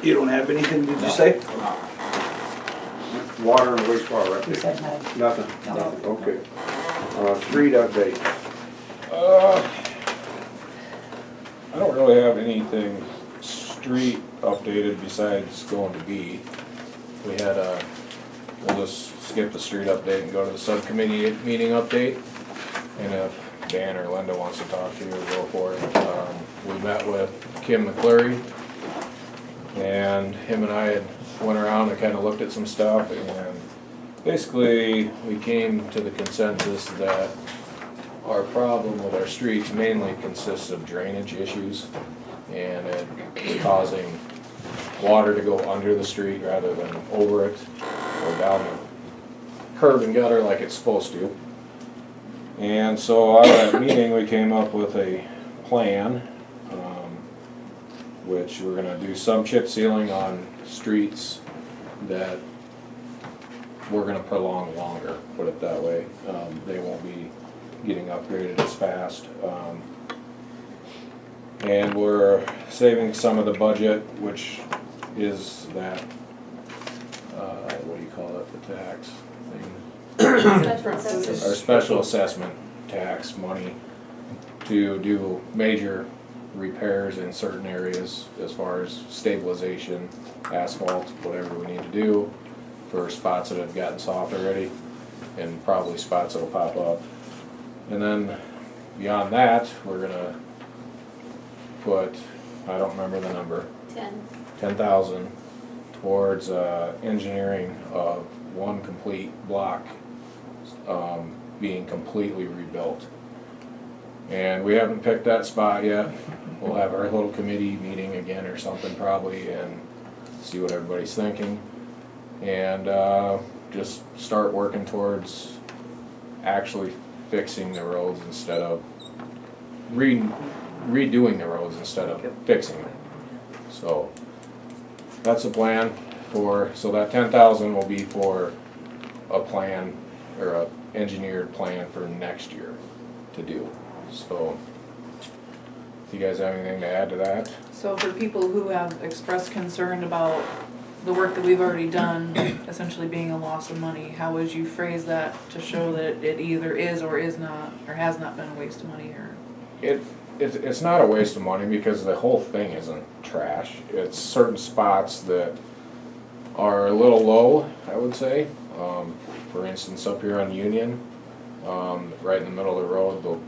You don't have anything, did you say? Water and wastewater He updates. said no. Nothing? Nothing, okay. Street update. I don't really have anything street updated besides going to B. We had we'll just skip the street update and go to the subcommittee meeting update. And if Dan or Linda wants to talk to you, go for it. We met with Kim McCleary, and him and I had went around and kind of looked at some stuff, and basically we came to the consensus that our problem with our streets mainly consists of drainage issues, and it's causing water to go under the street rather than over it or down the curb and gutter like it's supposed to. And so out of that meeting, we came up with a plan, which we're gonna do some chip sealing on streets that we're gonna prolong longer, put it that way. They won't be getting upgraded as fast. And we're saving some of the budget, which is that, what do you call it, the tax thing? Our special assessment tax money to do major repairs in certain areas as far as stabilization, asphalt, whatever we need to do for spots that have gotten soft already, and probably spots that'll pop up. And then beyond that, we're gonna put, I don't remember the number, 10,000 towards engineering of one complete block being completely rebuilt. And we haven't picked that spot yet. We'll have our little committee meeting again or something probably and see what everybody's thinking. And just start working towards actually fixing the roads instead of redoing the roads instead of fixing them. So that's the plan for, so that 10,000 will be for a plan or a engineered plan for next year to do. So, do you guys have anything to add to that? So for people who have expressed concern about the work that we've already done essentially being a loss of money, how would you phrase that to show that it either is or is not, or has not been a waste of money, or? It's not a waste of money because the whole thing isn't trash. It's certain spots that are a little low, I would say. For instance, up here on Union, right in the middle of the road,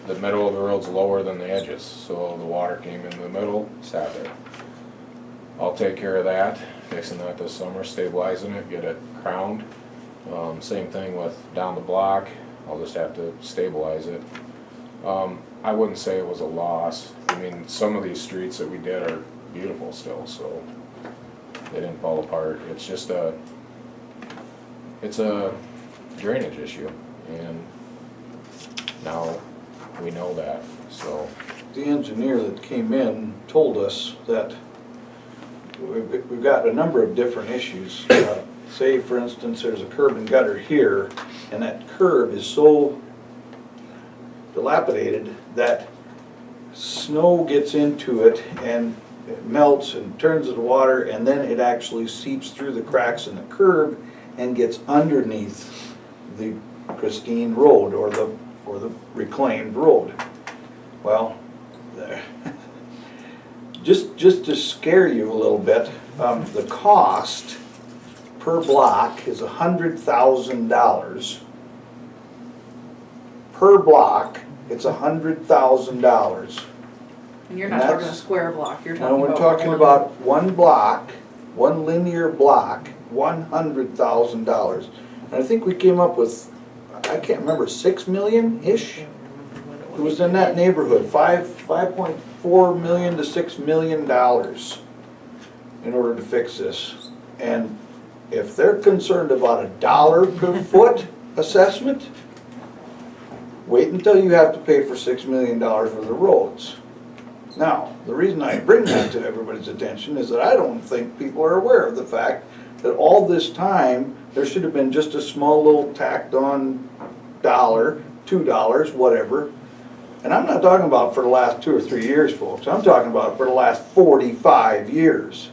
the middle of the road's lower than the edges, so the water came in the middle, sat there. I'll take care of that, fixing that this summer, stabilizing it, get it crowned. Same thing with down the block, I'll just have to stabilize it. I wouldn't say it was a loss. I mean, some of these streets that we did are beautiful still, so they didn't fall apart. It's just it's a drainage issue, and now we know that, so. the engineer that came in told us that we've got a number of different issues. Say, for instance, there's a curb and gutter here, and that curb is so dilapidated that snow gets into it and it melts and turns into water, and then it actually seeps through the cracks in the curb and gets underneath the pristine road or the reclaimed road. Well, just to scare you a little bit, the cost per block is $100,000. Per block, it's $100,000. And you're not talking a square block, you're Now, talking we're about talking one- about one block, one linear block, $100,000. And I think we came up with, I can't remember, 6 million-ish? It was in that neighborhood, 5.4 million to $6 million in order to fix this. And if they're concerned about a dollar per foot assessment, wait until you have to pay for $6 million worth of roads. Now, the reason I bring that to everybody's attention is that I don't think people are aware of the fact that all this time, there should have been just a small little tacked on $1, $2, whatever. And I'm not talking about for the last 2 or 3 years, folks. I'm talking about for the last 45 years.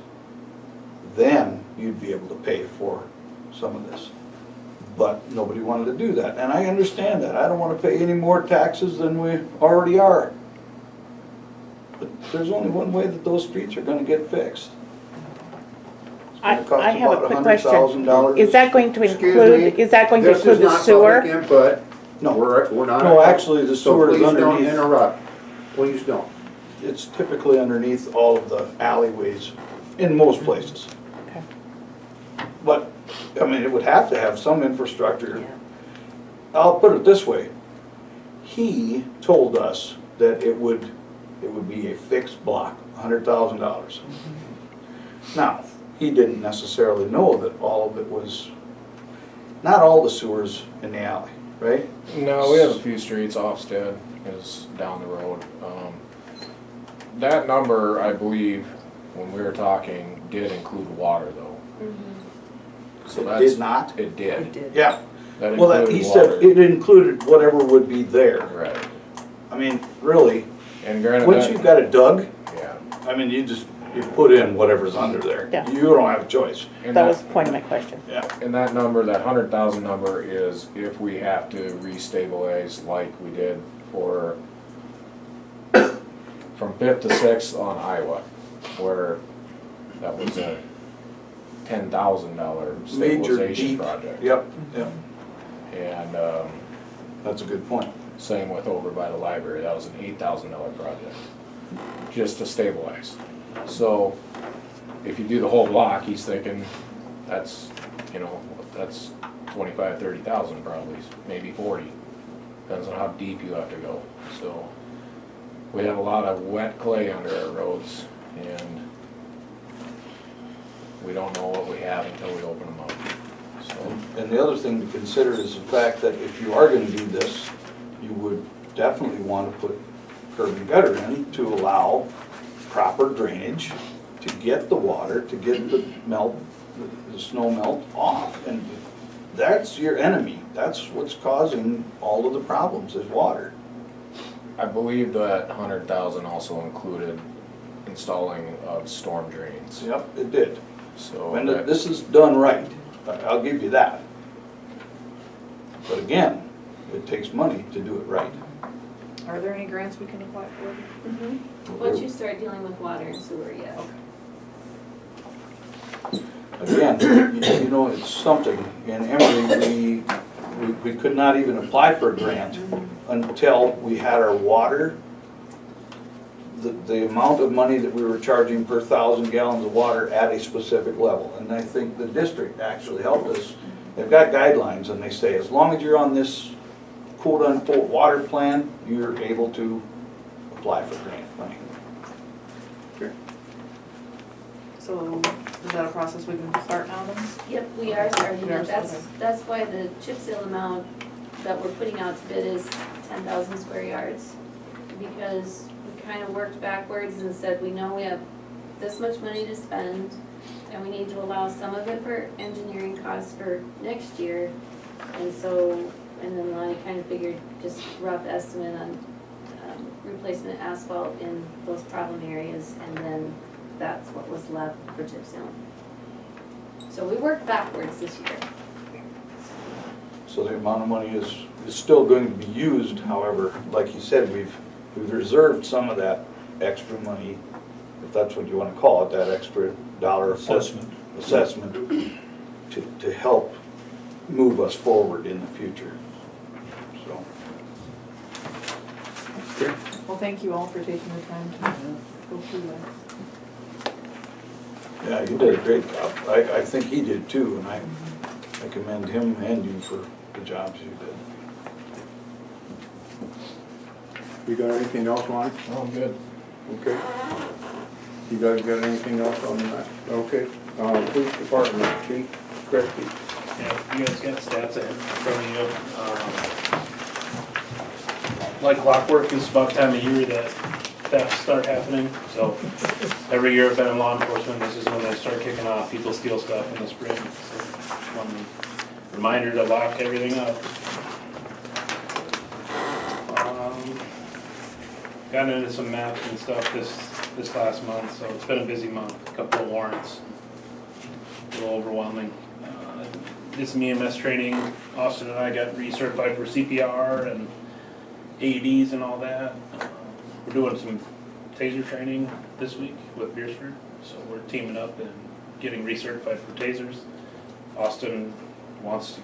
Then you'd be able to pay for some of this. But nobody wanted to do that, and I understand that. I don't want to pay any more taxes than we already are. But there's only one way that those streets are gonna get fixed. It's gonna cost I have a about quick question. $100,000. Is that going to Excuse include, me? is that going to This include is the not sewer? public input. No. We're not. No, actually, the sewer is So please don't underneath. interrupt. Please don't. It's typically underneath all of the alleyways in most places. Okay. But, I mean, it would have to have some infrastructure. I'll put it this way. He told us that it would be a fixed block, $100,000. Now, he didn't necessarily know that all of it was, not all the sewers in the alley, right? No, we have a few streets. Ofsted is down the road. That number, I believe, when we were talking, did include water though. So It that's. did not? It did. It did. Yeah. That Well, included he water. said it included whatever would be there. Right. I mean, really, And granted, once that- you've got it dug, yeah. I mean, you put in whatever's under there. Yeah. You don't have a choice. And That was the point of my question. Yeah. And that number, that 100,000 number is if we have to restabilize like we did for, from 5th to 6th on Iowa, where that was a $10,000 Major stabilization deep. project. Yep, yep. And That's a good point. same with over by the library, that was an $8,000 project, just to stabilize. So if you do the whole block, he's thinking that's, you know, that's 25, 30,000 probably, maybe 40. Depends on how deep you have to go. So we have a lot of wet clay under our roads and we don't know what we have until we open them up. So, And the other thing to consider is the fact that if you are gonna do this, you would definitely want to put curb and gutter in to allow proper drainage, to get the water, to get the snow melt off. And that's your enemy. That's what's causing all of the problems, is water. I believe that 100,000 also included installing of storm drains. Yep, it did. So When that- this is done right, I'll give you that. But again, it takes money to do it right. Are there any grants we can apply for? Once you start dealing with water and sewer, yes. Again, you know, it's something. In Emory, we could not even apply for a grant until we had our water, the amount of money that we were charging per 1,000 gallons of water at a specific level. And I think the district actually helped us. They've got guidelines and they say, as long as you're on this quote-unquote water plan, you're able to apply for grant money. So is that a process we can start now then? Yep, we are starting We are it. That's, starting. that's why the chip seal amount that we're putting out to bid is 10,000 square yards. because we kind of worked backwards and said, we know we have this much money to spend, and we need to allow some of it for engineering costs for next year. And so, and then Lonnie kind of figured just rough estimate on replacement asphalt in those problem areas, and then that's what was left for chip sealing. So we worked backwards this year. So the amount of money is still going to be used, however, like you said, we've reserved some of that extra money, if that's what you wanna call it, that extra dollar a foot assessment to help move us forward in the future, so. Well, thank you all for taking the time to go through that. Yeah, you did a great job. I think he did too, and I commend him and you for the jobs you did. You got anything else, Lonnie? Oh, I'm good. Okay. You guys got anything else on that? Okay. Police Department, Chief Christie. Yeah, you guys got stats in from you. Like clockwork, it's about the time of year that thefts start happening. So every year I've been in law enforcement, this is when they start kicking off. People steal stuff in the spring. So one reminder to lock everything up. Got into some math and stuff this last month, so it's been a busy month. A couple of warrants, a little overwhelming. Did some EMS training. Austin and I got recertified for CPR and AEDs and all that. We're doing some taser training this week with Beersford, so we're teaming up and getting recertified for tasers. Austin wants to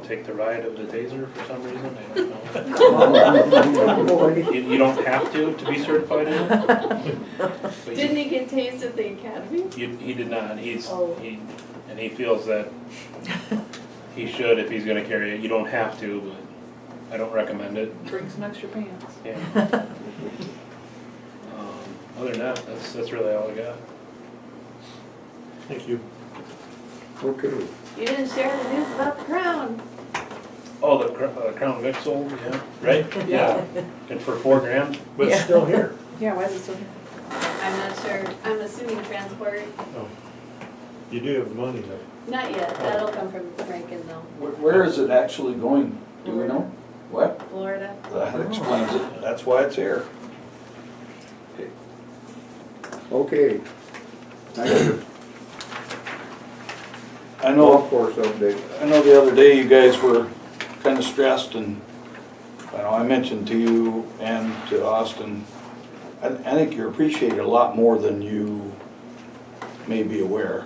take the ride of the taser for some reason, I don't know. You don't have to be certified in it. But Didn't he get tased at the academy? He did not, he feels that he should if he's gonna carry it. You don't have to, but I don't recommend it. Bring some extra pants. Yeah. Other than that, that's really all I got. Thank you. Okay. You didn't share the news about the crown. Oh, the Crown Vic sold, yeah, right? Yeah. And for $4,000. But it's still here. Yeah, why is it still here? I'm not sure, I'm assuming transport, Oh. You do have the money though. not yet, that'll come from Rankin though, Where is it actually going? Do we know? What? Florida. That explains it. That's why it's here. Okay. Thank you. I know, Golf course update. I know the other day you guys were kind of stressed, and I mentioned to you and to Austin, I think you're appreciated a lot more than you may be aware.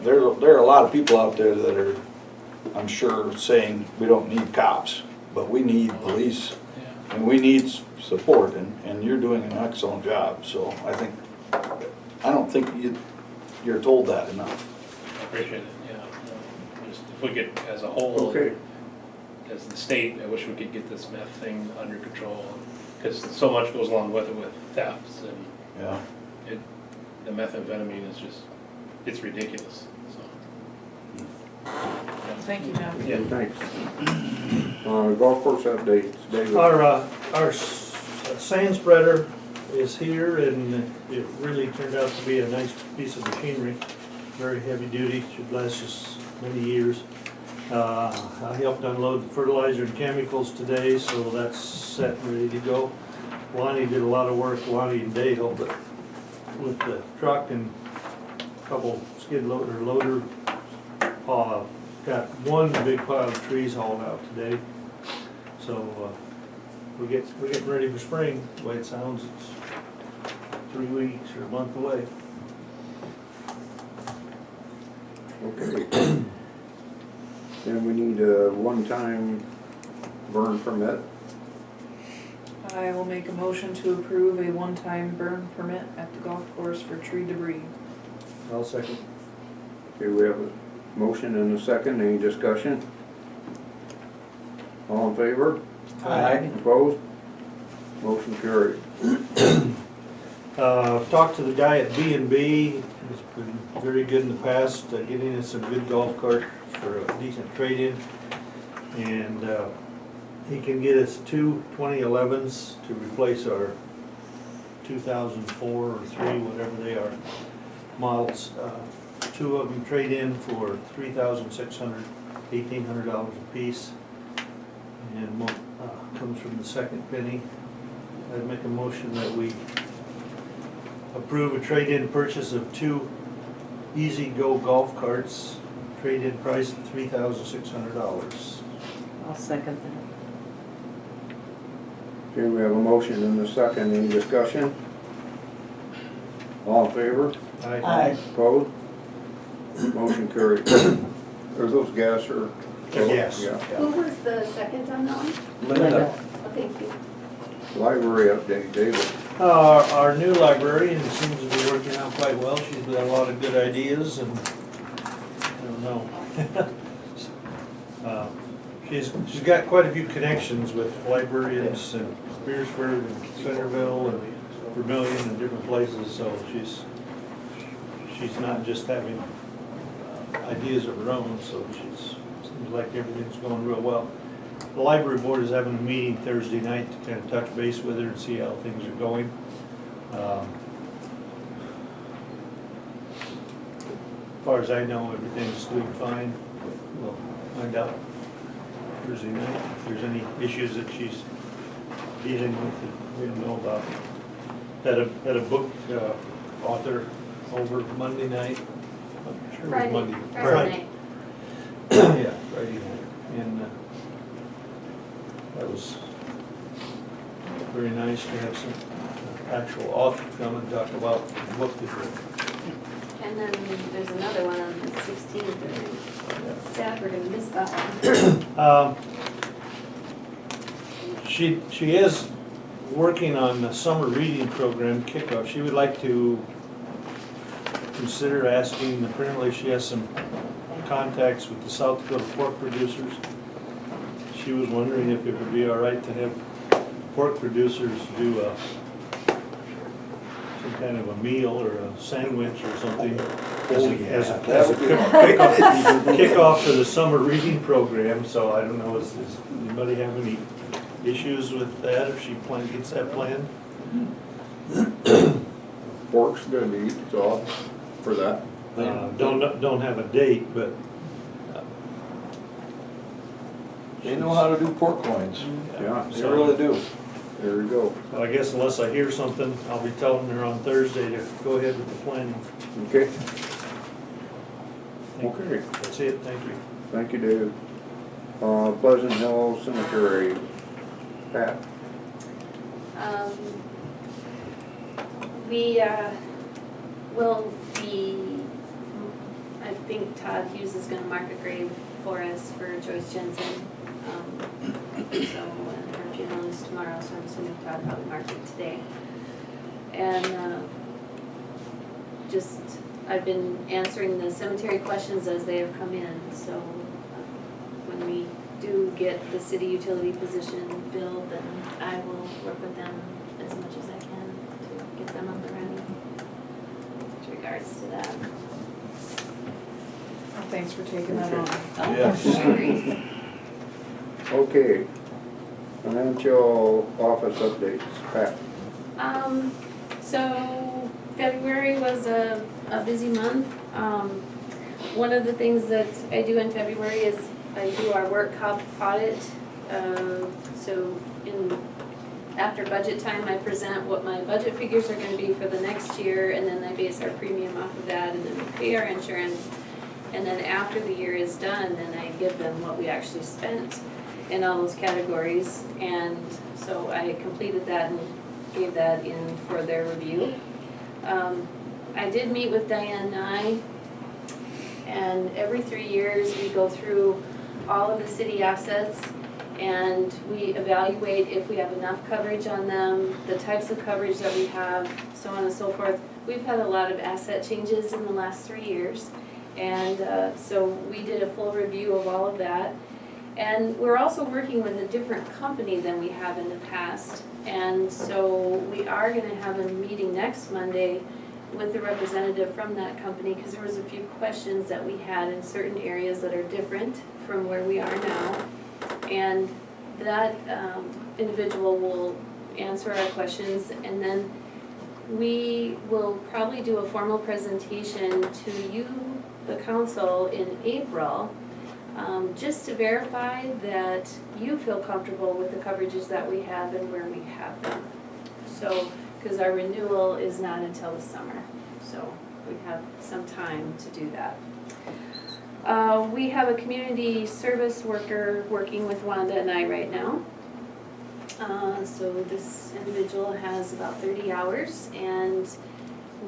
There are a lot of people out there that are, I'm sure, saying we don't need cops, but we need police and we need support, and you're doing an excellent job. So I don't think you're told that enough. I appreciate it, yeah. Just if we could, as a whole, Okay. as the state, I wish we could get this meth thing under control. Because so much goes along with it, with thefts, and Yeah. the methamphetamine is just, it's ridiculous, so. Thank you, John. Yeah. Thanks. Golf course updates, David. Our sand spreader is here, and it really turned out to be a nice piece of machinery. Very heavy duty, should last us many years. I helped unload the fertilizer and chemicals today, so that's set and ready to go. Lonnie did a lot of work, Lonnie and Dave helped it with the truck and a couple skid loader. Got one big pile of trees hauled out today. So we're getting ready for spring. The way it sounds, it's 3 weeks or a month away. Okay. Then we need a one-time burn permit. I will make a motion to approve a one-time burn permit at the golf course for tree debris. I'll second. Okay, we have a motion and a second. Any discussion? All in favor? Aye. Opposed? Motion carried. Talked to the guy at B&B. He's been very good in the past, getting us some good golf carts for a decent trade-in. And he can get us two 2011s to replace our 2004 or 3, whatever they are, models. Two of them trade in for $3,600, $1,800 a piece, and comes from the second penny. I'd make a motion that we approve a trade-in purchase of 2 Easy Go golf carts, trade-in price of $3,600. I'll second that. Okay, we have a motion and a second, any discussion? All in favor? Aye. Opposed? Motion carried. Are those gas or? Yes. Yeah. Who was the second on that one? Linda. Oh, thank you. Library update, David. Our new librarian seems to be working out quite well. She's got a lot of good ideas, and I don't know. She's got quite a few connections with librarians in Spearsburg and Centerville and Vermillion and different places, so she's not just having ideas of her own, so seems like everything's going real well. The library board is having a meeting Thursday night to kind of touch base with her and see how things are going. As far as I know, everything's doing fine. We'll find out Thursday night if there's any issues that she's dealing with that we don't know about. Had a book author over Monday night. I'm sure it was Monday. Friday night. Yeah, Friday night. And that was very nice to have some actual author come and talk about the book that they're. And then there's another one on the 16th. Sad we're gonna miss that one. She is working on the summer reading program kickoff. She would like to consider asking, apparently she has some contacts with the South Dakota pork producers. She was wondering if it would be all right to have pork producers do some kind of a meal or a sandwich or something as a kickoff to the summer reading program. So I don't know, does anybody have any issues with that, if she gets that planned? Pork's gonna be off for that. Don't have a date, but They know how to do pork loins. Yeah, They really do. there we go. so I guess unless I hear something, I'll be telling her on Thursday to go ahead with the planning. Okay. Okay, That's it, thank you. thank you, David. Pleasant Hill Cemetery, Pat. We will be, I think Todd Hughes is gonna mark a grave for us for Joyce Jensen. So, and her funeral is tomorrow, so I'm assuming Todd probably marked it today. And just, I've been answering the cemetery questions as they have come in, so when we do get the city utility position filled, then I will work with them as much as I can to get them up and running with regards to that. Thanks for taking that on. Yes. No worries. Okay. Financial office updates, Pat. So February was a busy month. One of the things that I do in February is I do our work comp audit. So after budget time, I present what my budget figures are gonna be for the next year, and then I base our premium off of that, and then we pay our insurance. And then after the year is done, then I give them what we actually spent in all those categories. And so I completed that and gave that in for their review. I did meet with Diane Nye, and every 3 years we go through all of the city assets and we evaluate if we have enough coverage on them, the types of coverage that we have, so on and so forth. We've had a lot of asset changes in the last 3 years, and so we did a full review of all of that. And we're also working with a different company than we have in the past. And so we are gonna have a meeting next Monday with the representative from that company, because there was a few questions that we had in certain areas that are different from where we are now. And that individual will answer our questions, and then we will probably do a formal presentation to you, the council, in April, just to verify that you feel comfortable with the coverages that we have and where we have them. So, because our renewal is not until the summer, so we have some time to do that. We have a community service worker working with Wanda and I right now. So this individual has about 30 hours, and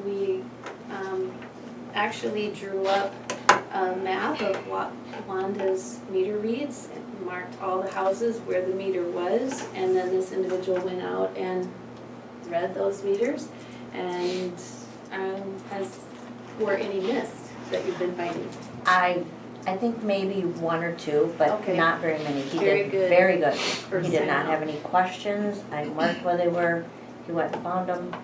we actually drew up a map of what Wanda's meter reads and marked all the houses where the meter was, and then this individual went out and read those meters and were any missed that you've been finding? I think maybe one or two, but Okay. not very many. He Very did good. very good. First He did time not out. have any questions. I marked where they were. He went and found them.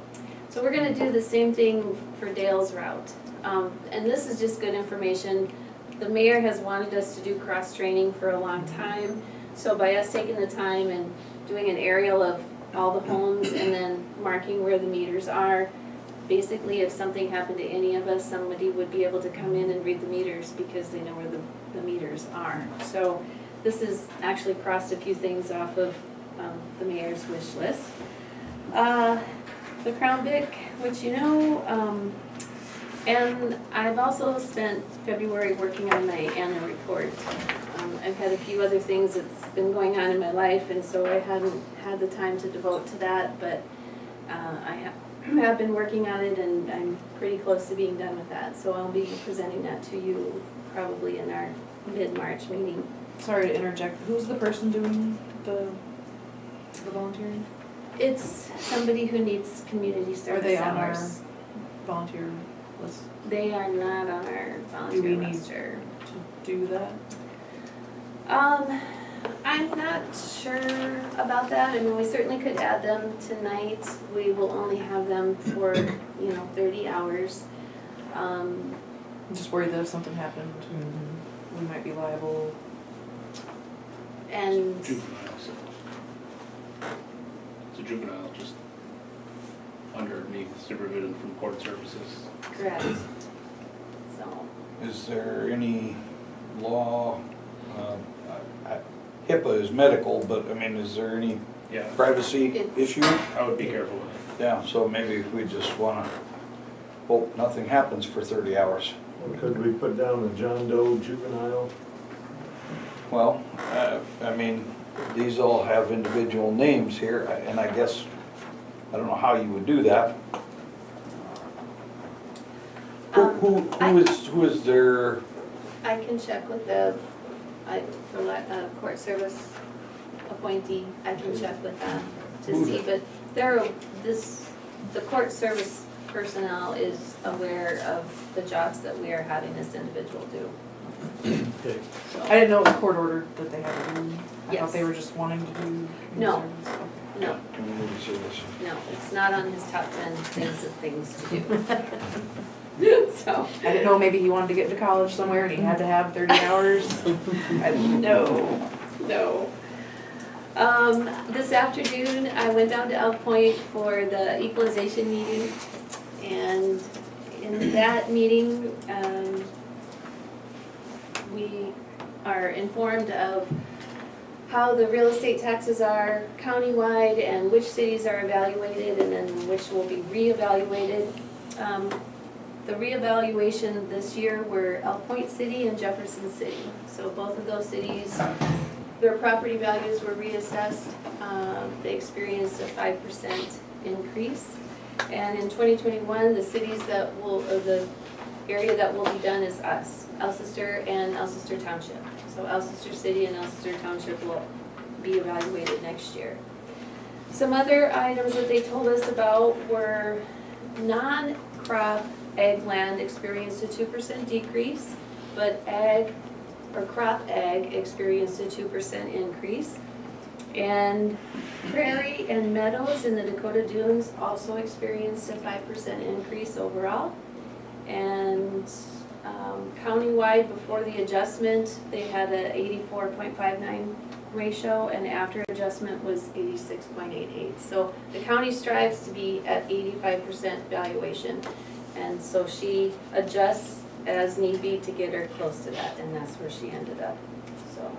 So we're gonna do the same thing for Dale's route. And this is just good information. The mayor has wanted us to do cross-training for a long time. So by us taking the time and doing an aerial of all the homes and then marking where the meters are, basically if something happened to any of us, somebody would be able to come in and read the meters because they know where the meters are. So this has actually crossed a few things off of the mayor's wish list. The Crown Vic, which you know, and I've also spent February working on my annual report. I've had a few other things that's been going on in my life, and so I haven't had the time to devote to that, but I have been working on it, and I'm pretty close to being done with that. So I'll be presenting that to you probably in our mid-March meeting. Sorry to interject, who's the person doing the volunteering? It's somebody who needs community Are service they on our hours. volunteer list? They are not on our Do we volunteer need roster. to do that? I'm not sure about that. I mean, we certainly could add them tonight. We will only have them for, 30 hours. I'm just worried that if something happened, we might be liable. And Juvenile, so. It's a juvenile, just underneath supervision from court services. correct. So, Is there any law, HIPAA is medical, but I mean, is there any Yeah, privacy It's- issue? I would be careful with it. Yeah, so maybe if we just wanna hope nothing happens for 30 hours. Could we put down a John Doe juvenile? Well, I mean, these all have individual names here, and I guess, I don't know how you would do that. Who is their, I can check with the court service appointee. I can check with them to see, but the court service personnel is aware of the jobs that we are having this individual do. Okay. I didn't know it was court ordered that they had to do. I Yes. thought they were just wanting to do. No. service. Okay. No, community service? no, it's not on his top 10 things to do. So, I didn't know, maybe he wanted to get into college somewhere and he had to have 30 hours. no. This afternoon, I went down to Elk Point for the equalization meeting, and in that meeting, we are informed of how the real estate taxes are countywide and which cities are evaluated and then which will be reevaluated. The reevaluation this year were Elk Point City and Jefferson City. So both of those cities, their property values were reassessed. They experienced a 5% increase. And in 2021, the cities that will, or the area that will be done is us, Alcester and Alcester Township. So Alcester City and Alcester Township will be evaluated next year. Some other items that they told us about were non-crop ag land experienced a 2% decrease, but ag or crop ag experienced a 2% increase. And prairie and meadows in the Dakota Dunes also experienced a 5% increase overall. And Countywide, before the adjustment, they had a 84.59 ratio, and after adjustment was 86.88. So the county strives to be at 85% valuation, and so she adjusts as need be to get her close to that, and that's where she ended up, so.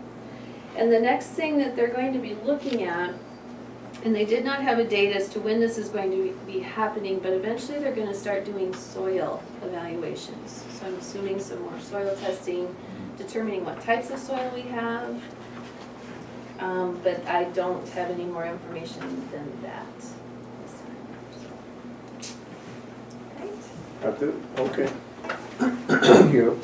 And the next thing that they're going to be looking at, and they did not have a date as to when this is going to be happening, but eventually they're gonna start doing soil evaluations. So I'm assuming some more soil testing, determining what types of soil we have. But I don't have any more information than that this time, so. Right. That's it, okay. Thank you.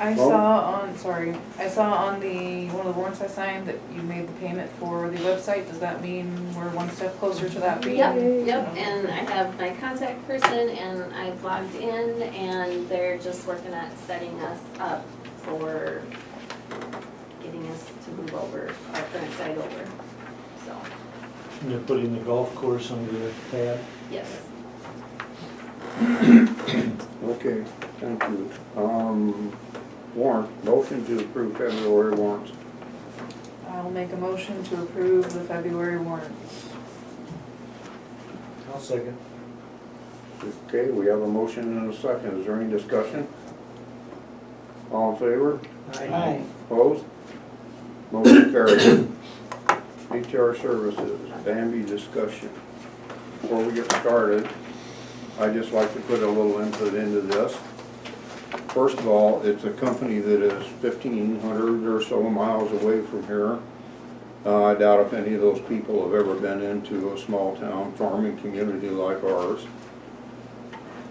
I well, saw on the, one of the warrants I signed that you made the payment for the website. Does that mean we're one step closer to that being? Yep, and I have my contact person, and I've logged in, and they're just working at setting us up for getting us to move over, our current site over, so, And they're putting the golf course under the pad. yes. Okay, thank you. Warrant, motion to approve February warrants. I'll make a motion to approve the February warrants. I'll second. Okay, we have a motion and a second. Is there any discussion? All in favor? Aye. Opposed? Motion carried. HR services, Bambi discussion. Before we get started, I'd just like to put a little input into this. First of all, it's a company that is 1,500 or so miles away from here. I doubt if any of those people have ever been into a small town farming community like ours.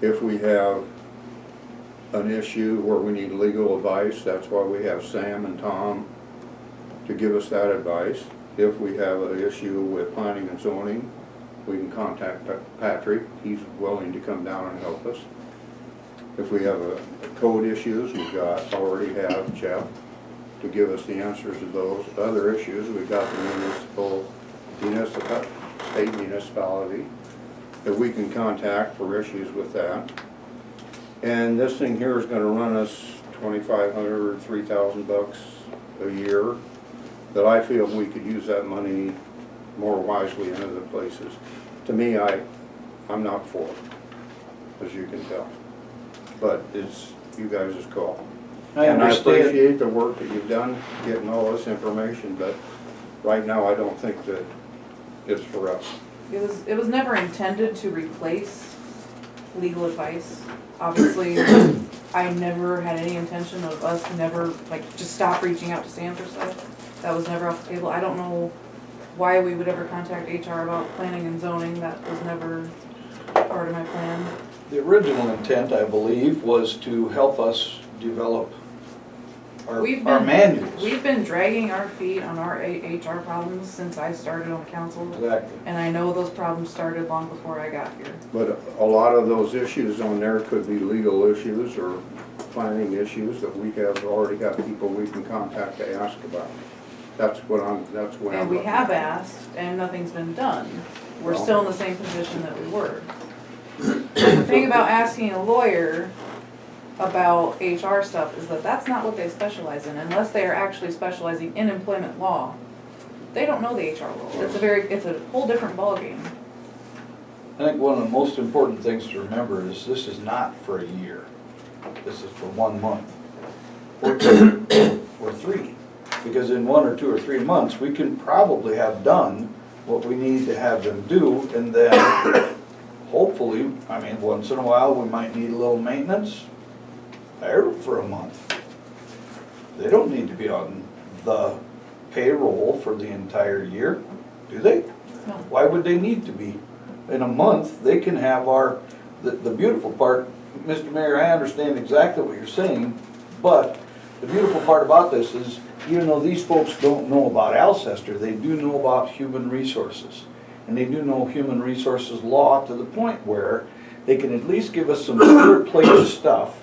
If we have an issue where we need legal advice, that's why we have Sam and Tom to give us that advice. If we have an issue with planning and zoning, we can contact Patrick. He's willing to come down and help us. If we have a code issues, already have Jeff to give us the answers to those. Other issues, we've got the state municipality that we can contact for issues with that. And this thing here is gonna run us $2,500 or $3,000 a year, that I feel we could use that money more wisely in other places. To me, I'm not for it, as you can tell. But it's you guys' call. And I appreciate the work that you've done getting all this information, but right now I don't think that it's for us. It was never intended to replace legal advice. Obviously, I never had any intention of us never, just stop reaching out to Sam for stuff. That was never off the table. I don't know why we would ever contact HR about planning and zoning. That was never part of my plan. The original intent, I believe, was to help us develop our manuals. We've been dragging our feet on our HR problems since I started on council. Exactly. And I know those problems started long before I got here. But a lot of those issues on there could be legal issues or planning issues that we have already got people we can contact to ask about. That's what I'm And we have asked, and nothing's been done. We're Well. still in the same position that we were. The thing about asking a lawyer about HR stuff is that that's not what they specialize in, unless they are actually specializing in employment law. They don't know the HR law. It's a whole different ballgame. I think one of the most important things to remember is this is not for a year. This is for 1 month. Or 2, or 3. Because in 1 or 2 or 3 months, we can probably have done what we need to have them do, and then hopefully, once in a while, we might need a little maintenance there for a month. They don't need to be on the payroll for the entire year, do they? No. Why would they need to be? In a month, they can have the beautiful part, Mr. Mayor, I understand exactly what you're saying, but the beautiful part about this is, even though these folks don't know about Alcester, they do know about human resources. And they do know human resources law to the point where they can at least give us some boilerplate stuff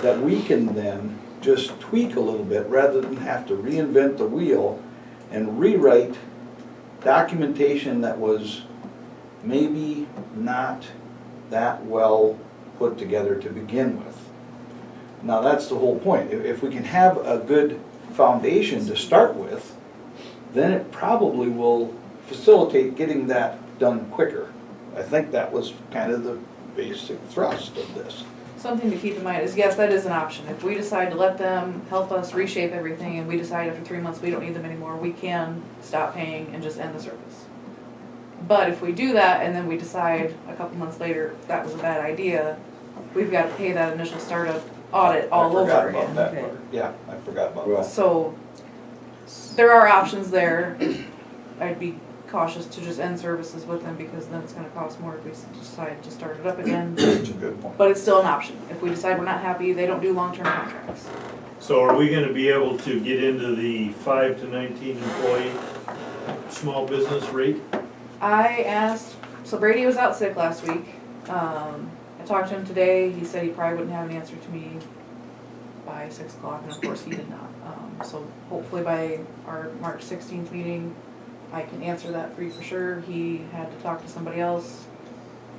that we can then just tweak a little bit rather than have to reinvent the wheel and rewrite documentation that was maybe not that well put together to begin with. Now, that's the whole point. If we can have a good foundation to start with, then it probably will facilitate getting that done quicker. I think that was kind of the basic thrust of this. Something to keep in mind is, yes, that is an option. If we decide to let them help us reshape everything and we decide after 3 months we don't need them anymore, we can stop paying and just end the service. But if we do that and then we decide a couple months later that was a bad idea, we've got to pay that initial startup audit all over I forgot again. about that Okay. part. Yeah, I forgot about Well, that. So, there are options there. I'd be cautious to just end services with them because then it's gonna cost more if we decide to start it up again. That's a good point. But it's still an option. If we decide we're not happy, they don't do long-term contracts. So are we gonna be able to get into the 5 to 19 employee small business rate? I asked, so Brady was out sick last week. I talked to him today. He said he probably wouldn't have an answer to me by 6 o'clock, and of course he did not. So hopefully by our March 16th meeting, I can answer that for you for sure. He had to talk to somebody else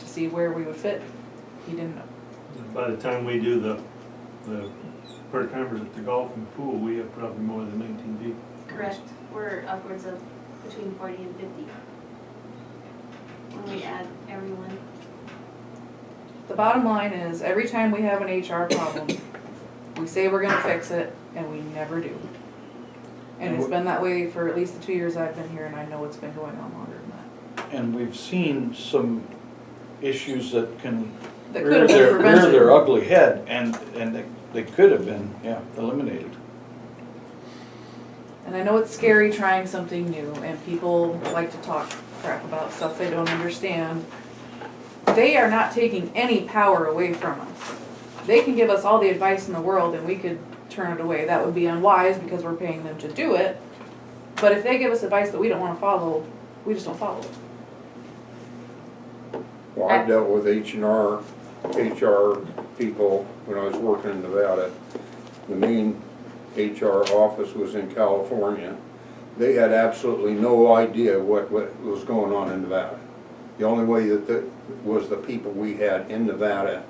to see where we would fit. He didn't know. By the time we do the part-timers at the golf and pool, we have probably more than 19 people. Correct, we're upwards of between 40 and 50. When we add everyone. The bottom line is, every time we have an HR problem, we say we're gonna fix it, and we never do. And it's been that way for at least the 2 years I've been here, and I know it's been going on longer than that. And we've seen some issues that can That could have been rear their prevented. ugly head, and they could have been, yeah, eliminated. And I know it's scary trying something new, and people like to talk crap about stuff they don't understand. They are not taking any power away from us. They can give us all the advice in the world and we could turn it away. That would be unwise because we're paying them to do it. But if they give us advice that we don't wanna follow, we just don't follow it. Well, I dealt with HR people when I was working in Nevada. The main HR office was in California. They had absolutely no idea what was going on in Nevada. The only way that was the people we had in Nevada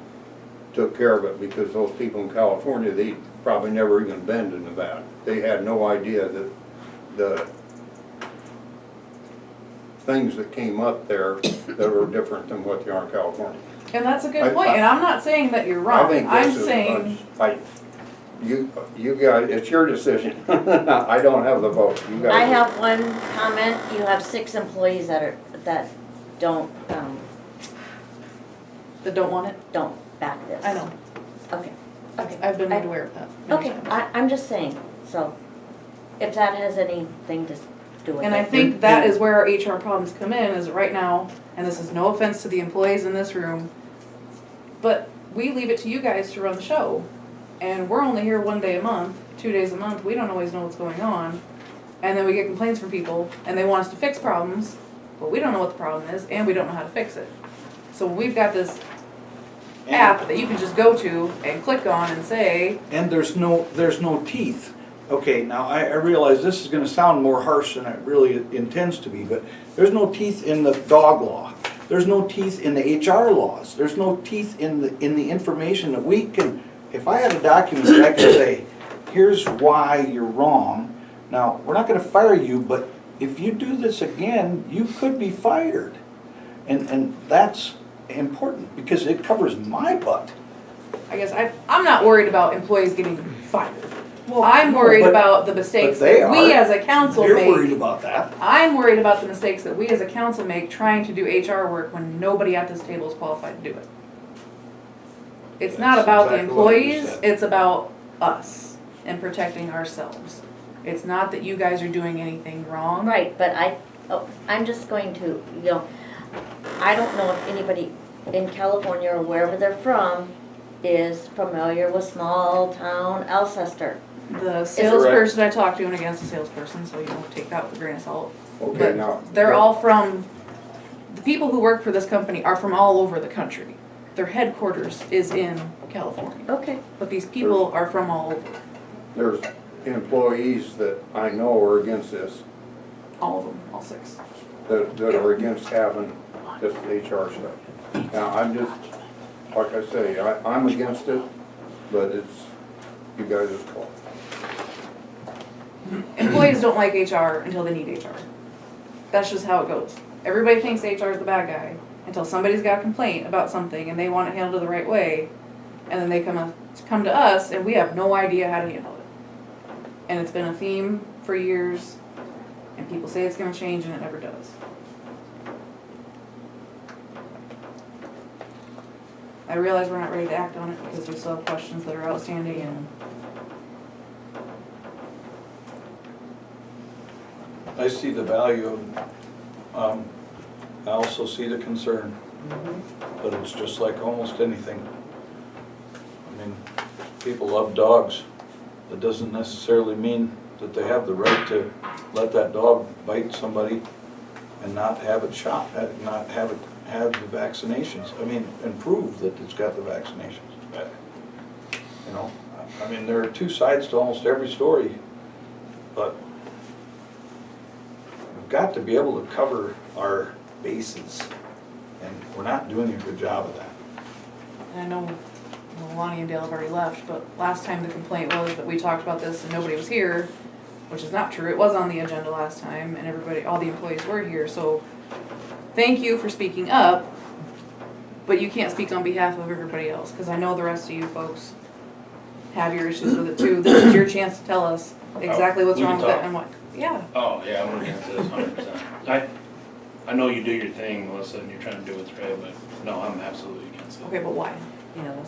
took care of it, because those people in California, they probably never even been to Nevada. They had no idea that the things that came up there that were different than what they are in California. And that's a good point, and I'm not saying that you're I wrong. think I'm this is, saying, you guys, it's your decision. I don't have the vote. You guys. I have one comment. You have 6 employees that don't that don't want it. don't back this. I know. Okay. Okay. I've been made aware of that. many Okay, times. I'm just saying, so if that has anything to do with it. And I think that is where our HR problems come in, is right now, and this is no offense to the employees in this room, but we leave it to you guys to run the show. And we're only here 1 day a month, 2 days a month, we don't always know what's going on. And then we get complaints from people, and they want us to fix problems, but we don't know what the problem is, and we don't know how to fix it. So we've got this app that you can just go to and click on and say, And there's no teeth. Okay, now I realize this is gonna sound more harsh than it really intends to be, but there's no teeth in the dog law. There's no teeth in the HR laws. There's no teeth in the information that we can, if I have a document that I can say, here's why you're wrong. Now, we're not gonna fire you, but if you do this again, you could be fired. And that's important, because it covers my butt. I guess I'm not worried about employees getting fired. Well, I'm no, worried but- about the mistakes they that we are. as a council They're worried make. about that. I'm worried about the mistakes that we as a council make trying to do HR work when nobody at this table is qualified to do it. It's not That's about the exactly what you employees, said. it's about us and protecting ourselves. It's not that you guys are doing anything wrong. Right, but I'm just going to, I don't know if anybody in California or wherever they're from is familiar with small town Alcester. The salesperson I talked to, and against a salesperson, so you don't take that with a grain of salt. Okay, But now. they're all from, the people who work for this company are from all over the country. Their headquarters is in California, Okay. but these people are from all over, There's employees that I know are against this, all of them, all 6. that are against having this HR stuff. Now, I'm just, like I say, I'm against it, but you guys' call. Employees don't like HR until they need HR. That's just how it goes. Everybody thinks HR is the bad guy until somebody's got a complaint about something and they want it handled the right way. And then they come to us and we have no idea how to handle it. And it's been a theme for years and people say it's gonna change and it never does. I realize we're not ready to act on it because we still have questions that are outstanding and I see the value of, I also see the concern, but it's just like almost anything. I mean, people love dogs. That doesn't necessarily mean that they have the right to let that dog bite somebody and not have it shot, not have the vaccinations. I mean, and prove that it's got the vaccinations. You know, I mean, there are two sides to almost every story, but we've got to be able to cover our bases, and we're not doing a good job of that. And I know Lonnie and Dale have already left, but last time the complaint was that we talked about this and nobody was here, which is not true. It was on the agenda last time and everybody, all the employees were here, so thank you for speaking up, but you can't speak on behalf of everybody else, because I know the rest of you folks have your issues with it too. This is your chance to tell us exactly what's we wrong can with it talk. and what, yeah. Oh, yeah, I'm against this 100%. I know you do your thing, Melissa, and you're trying to do what's right, but no, I'm absolutely against it. Okay, but why?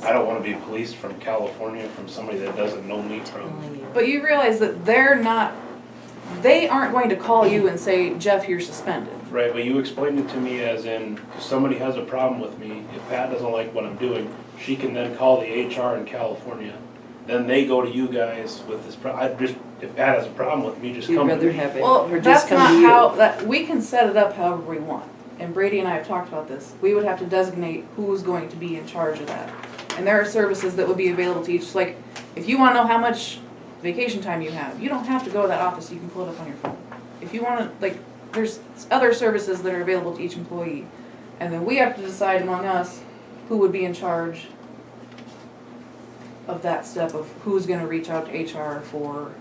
I don't wanna be policed from California from somebody that doesn't know me from, But you realize that they aren't going to call you and say, Jeff, you're suspended. right, but you explained it to me as in, if somebody has a problem with me, if Pat doesn't like what I'm doing, she can then call the HR in California. Then they go to you guys with this if Pat has a problem with me, just You'd come to rather me. have it, Well, or just that's come not to you. how, we can set it up however we want. And Brady and I have talked about this. We would have to designate who's going to be in charge of that. And there are services that would be available to each, like, if you wanna know how much vacation time you have, you don't have to go to that office, you can pull it up on your phone. If you wanna, like, there's other services that are available to each employee. And then we have to decide among us who would be in charge of that step of who's gonna reach out to HR for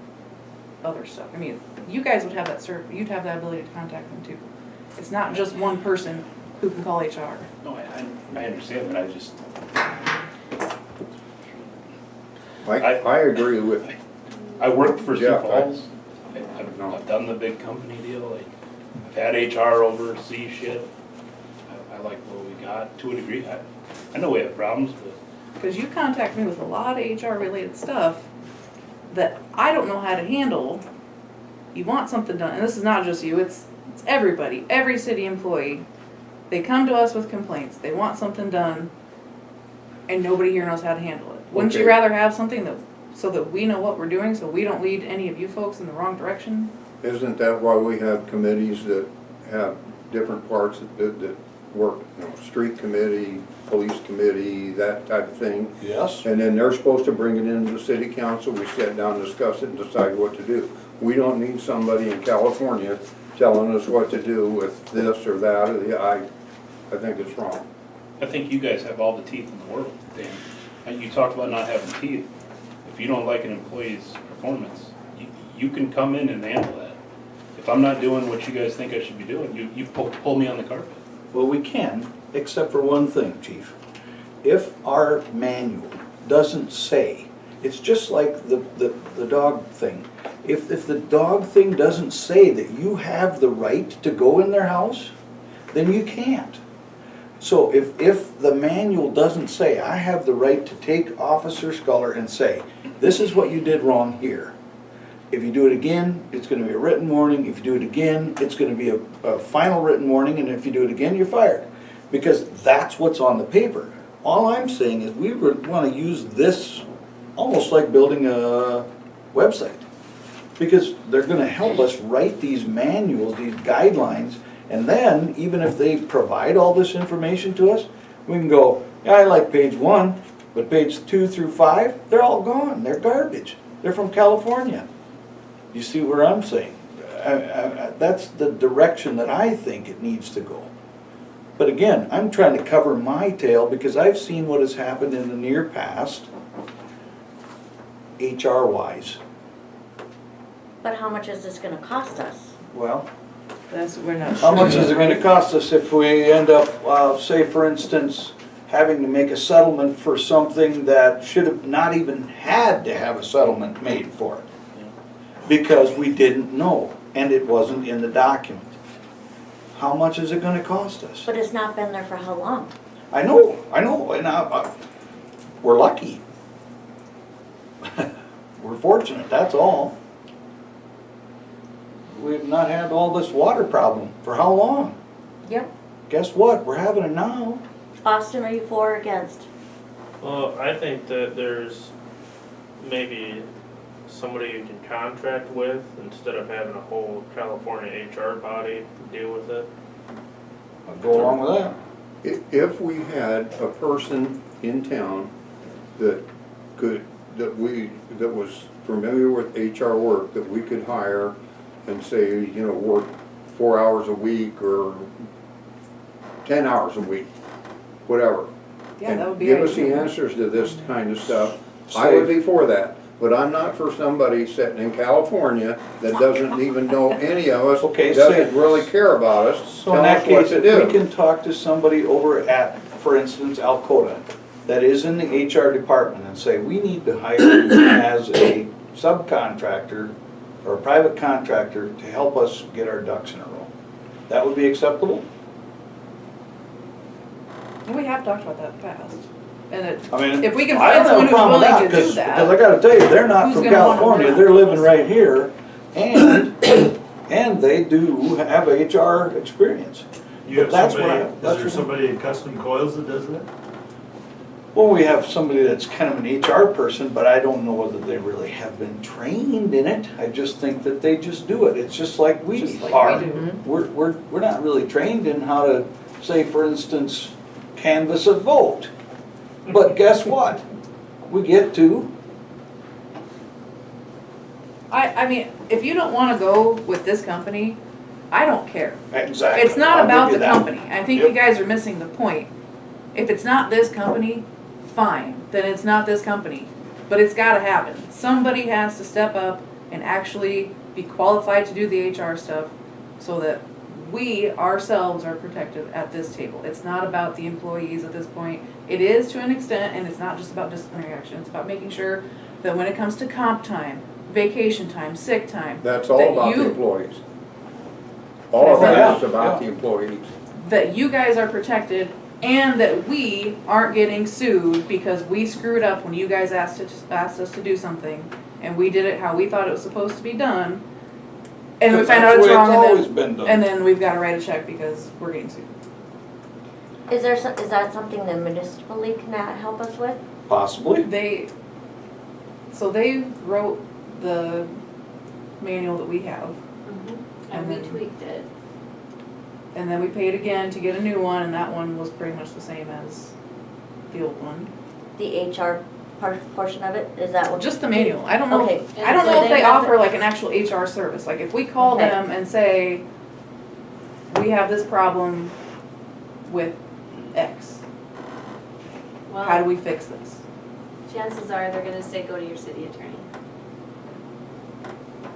other stuff. I mean, you guys would have that you'd have that ability to contact them too. It's not just one person who can call HR. No, I understand, but I just, I agree with, I worked for Sioux Jeff, Falls. I've done the big company deal, like, I've had HR oversee shit. I like what we got to a degree. I know we have problems, but Because you contact me with a lot of HR related stuff that I don't know how to handle. You want something done, and this is not just you, it's everybody, every city employee. They come to us with complaints, they want something done, and nobody here knows how to handle it. Wouldn't you Okay. rather have something so that we know what we're doing, so we don't lead any of you folks in the wrong direction? isn't that why we have committees that have different parts that work, you know, street committee, police committee, that type of thing? Yes. And then they're supposed to bring it into the city council, we sit down, discuss it, and decide what to do. We don't need somebody in California telling us what to do with this or that, or I think it's wrong. I think you guys have all the teeth in the world, Dan. And you talked about not having teeth. If you don't like an employee's performance, you can come in and handle that. If I'm not doing what you guys think I should be doing, you pull me on the carpet. Well, we can, except for one thing, Chief. If our manual doesn't say, it's just like the dog thing. If the dog thing doesn't say that you have the right to go in their house, then you can't. So if the manual doesn't say, I have the right to take Officer Sculler and say, this is what you did wrong here. If you do it again, it's gonna be a written warning. If you do it again, it's gonna be a final written warning, and if you do it again, you're fired. Because that's what's on the paper. All I'm saying is we wanna use this almost like building a website. Because they're gonna help us write these manuals, these guidelines, and then, even if they provide all this information to us, we can go, yeah, I like page 1, but page 2 through 5, they're all gone, they're garbage. They're from California. You see where I'm saying? That's the direction that I think it needs to go. But again, I'm trying to cover my tail because I've seen what has happened in the near past HR wise. But how much is this gonna cost us? Well, That's, we're not how sure. much is it gonna cost us if we end up, say for instance, having to make a settlement for something that should have not even had to have a settlement made for it? Because we didn't know, and it wasn't in the document. How much is it gonna cost us? But it's not been there for how long? I know, and we're lucky. We're fortunate, that's all. We've not had all this water problem for how long? Yep. Guess what, we're having it now. Austin, are you for or against? Well, I think that there's maybe somebody you can contract with instead of having a whole California HR body deal with it. I'll go along with that. If we had a person in town that that was familiar with HR work, that we could hire and say, you know, work 4 hours a week or 10 hours a week, whatever. Yeah, that would be Give us the ideal. answers to this kind of stuff. I would be for that, but I'm not for somebody sitting in California that doesn't even know any of us, Okay, doesn't so- really care about us, So tell in that us what case, to if we do. can talk to somebody over at, for instance, Alcota, that is in the HR department and say, we need to hire you as a subcontractor or a private contractor to help us get our ducks in a row. That would be acceptable? And we have talked about that in the past. And it, I mean, if we can I find don't have a someone who's problem with willing to do Because I that, gotta tell you, they're not who's from gonna wanna California, work? they're living right here, and they do have HR experience. You have But that's somebody, what I- is that's there what- somebody in Custom Coils that does that? Well, we have somebody that's kind of an HR person, but I don't know whether they really have been trained in it. I just think that they just do it. It's just like we Just like are. we do. We're not really trained in how to, say, for instance, canvass a vote. But guess what? We get to. I mean, if you don't wanna go with this company, I don't care. Exactly. It's not I'll about give the you that. company. I think you Yep. guys are missing the point. If it's not this company, fine, then it's not this company. But it's gotta happen. Somebody has to step up and actually be qualified to do the HR stuff so that we ourselves are protected at this table. It's not about the employees at this point. It is to an extent, and it's not just about disciplinary action. It's about making sure that when it comes to comp time, vacation time, sick time, That's all that about the you- employees. All of Yeah, that is about yeah. the employees. that you guys are protected and that we aren't getting sued because we screwed up when you guys asked us to do something and we did it how we thought it was supposed to be done. And we Because found that's out the it's way wrong always and been done. then we've gotta write a check because we're getting sued. Is that something the municipal league can help us with? Possibly. They wrote the manual that we have And we then- tweaked it. and then we paid again to get a new one and that one was pretty much the same as the old one. The HR portion of it, is that what? Just the manual. I don't know. Okay. I don't And know so if they they have offer like an actual HR service. Like if we call Okay. them and say, we have this problem with X, how do Well, we fix this? chances are they're gonna say, go to your city attorney.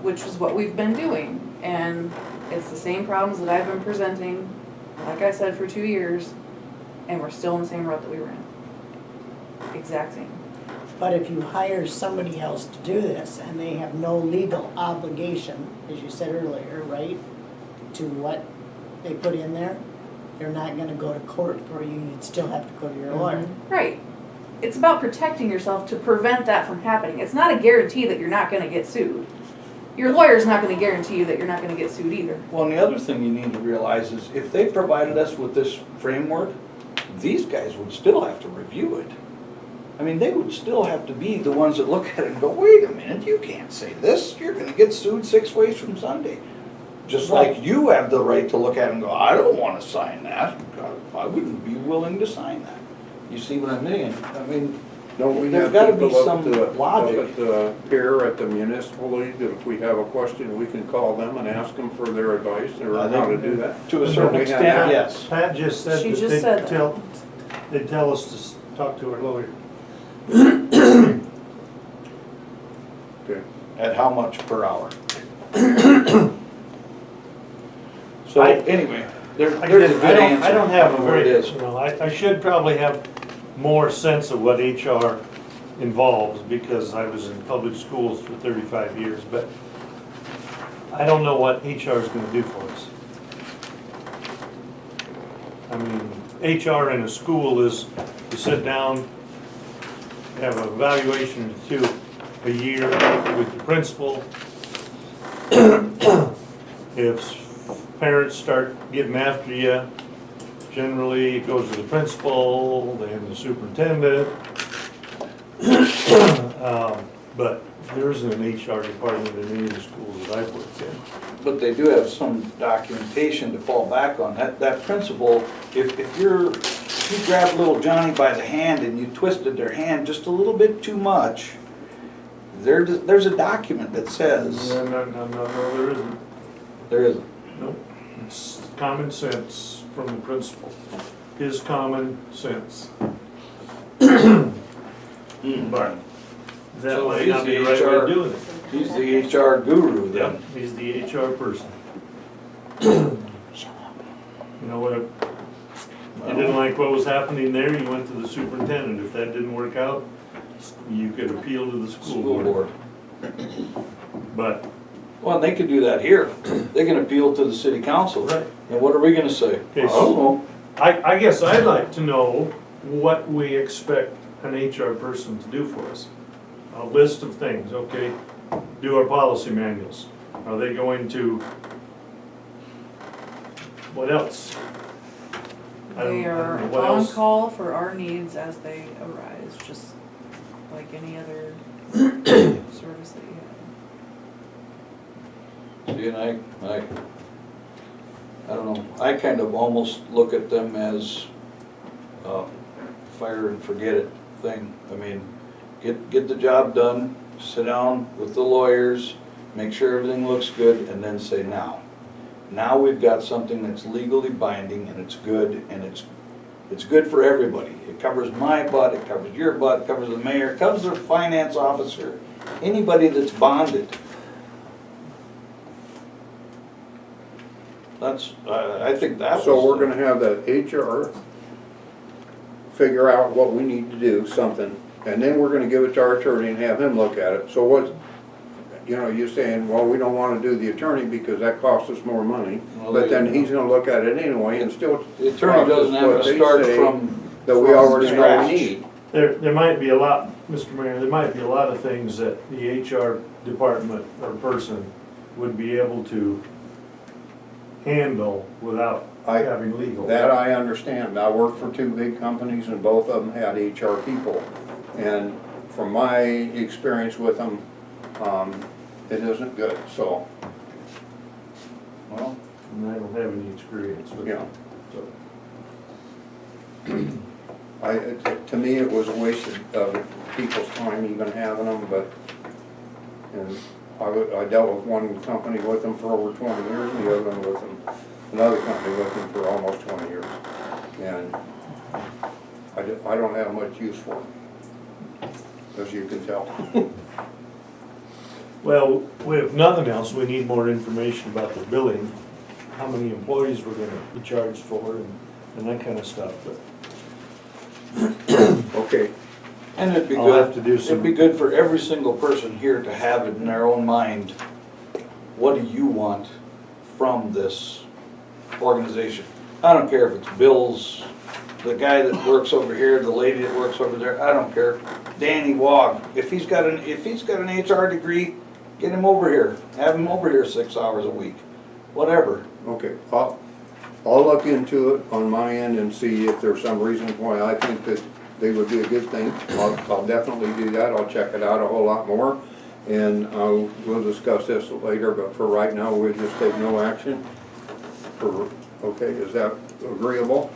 Which is what we've been doing. And it's the same problems that I've been presenting, like I said, for 2 years, and we're still in the same rut that we were in. Exact same. But if you hire somebody else to do this and they have no legal obligation, as you said earlier, right, to what they put in there, they're not gonna go to court for you, you'd still have to go to your lawyer. Right. It's about protecting yourself to prevent that from happening. It's not a guarantee that you're not gonna get sued. Your lawyer's not gonna guarantee you that you're not gonna get sued either. Well, and the other thing you need to realize is if they provided us with this framework, these guys would still have to review it. I mean, they would still have to be the ones that look at it and go, wait a minute, you can't say this, you're gonna get sued 6 ways from Sunday. Just like you have the right to look at it and go, I don't wanna sign that, I wouldn't be willing to sign that. You see what I mean? I mean, Don't we There's have gotta be people some up to, logic. up at the pier at the municipal league, that if we have a question, we can call them and ask them for their advice or I how to think do that? to a certain Don't we have extent, that? yes. Pat just said She that just said that. they tell us to talk to our lawyer. At how much per hour? So I- anyway, there's a I good don't answer have a on where it very, is. you know, I should probably have more sense of what HR involves because I was in public schools for 35 years, but I don't know what HR is gonna do for us. I mean, HR in a school is to sit down, have an evaluation or two a year with the principal. If parents start getting after you, generally it goes to the principal, then the superintendent. But there isn't an HR department in any of the schools that I've worked in. But they do have some documentation to fall back on. That principle, if you grabbed little Johnny by the hand and you twisted their hand just a little bit too much, there's a document that says. No, there isn't. There isn't. Nope. It's common sense from the principal. His common sense. But that So might he's not be the the right way HR of doing it. He's the HR guru then. Yep, he's the HR person. You know what, if you didn't like what was happening there, you went to the superintendent. If that didn't work out, you could appeal to the school board. But, Well, they could do that here. They can appeal to the city council. right, And what are we gonna say? I Okay, don't know. I guess I'd like to know what we expect an HR person to do for us. A list of things, okay? Do our policy manuals. Are they going to, what else? I don't- They I are don't know what on else. call for our needs as they arise, just like any other service that you have. See, and I don't know, I kind of almost look at them as fire and forget it thing. I mean, get the job done, sit down with the lawyers, make sure everything looks good, and then say now. Now we've got something that's legally binding and it's good, and it's good for everybody. It covers my butt, it covers your butt, it covers the mayor, it covers the finance officer, anybody that's bonded. That's, I think that was. So we're gonna have the HR figure out what we need to do, something, and then we're gonna give it to our attorney and have him look at it. So what, you know, you're saying, well, we don't wanna do the attorney because that costs us more money, Well, but then there you he's gonna look at it anyway and still. The attorney doesn't have what to they start say from. that we already know scratch. we need. There might be a lot, Mr. Mayor, there might be a lot of things that the HR department or person would be able to handle without having legal. That I understand. I worked for two big companies and both of them had HR people. And from my experience with them, it isn't good, so, Well, And I don't have any experience with you it. know. To me, it was a waste of people's time even having them, but, and I dealt with one company with them for over 20 years, and the other one with them, another company with them for almost 20 years. And I don't have much use for them, as you can tell. Well, if nothing else, we need more information about the billing, how many employees we're gonna be charged for and that kind of stuff, but Okay, and it'd be I'll have good, to do some. it'd be good for every single person here to have it in their own mind. What do you want from this organization? I don't care if it's Bill's, the guy that works over here, the lady that works over there, I don't care. Danny Wog, if he's got an HR degree, get him over here, have him over here 6 hours a week, whatever. okay. I'll look into it on my end and see if there's some reason why I think that they would be a good thing. I'll definitely do that. I'll check it out a whole lot more. And we'll discuss this later, but for right now, we'll just take no action. Okay, is that agreeable?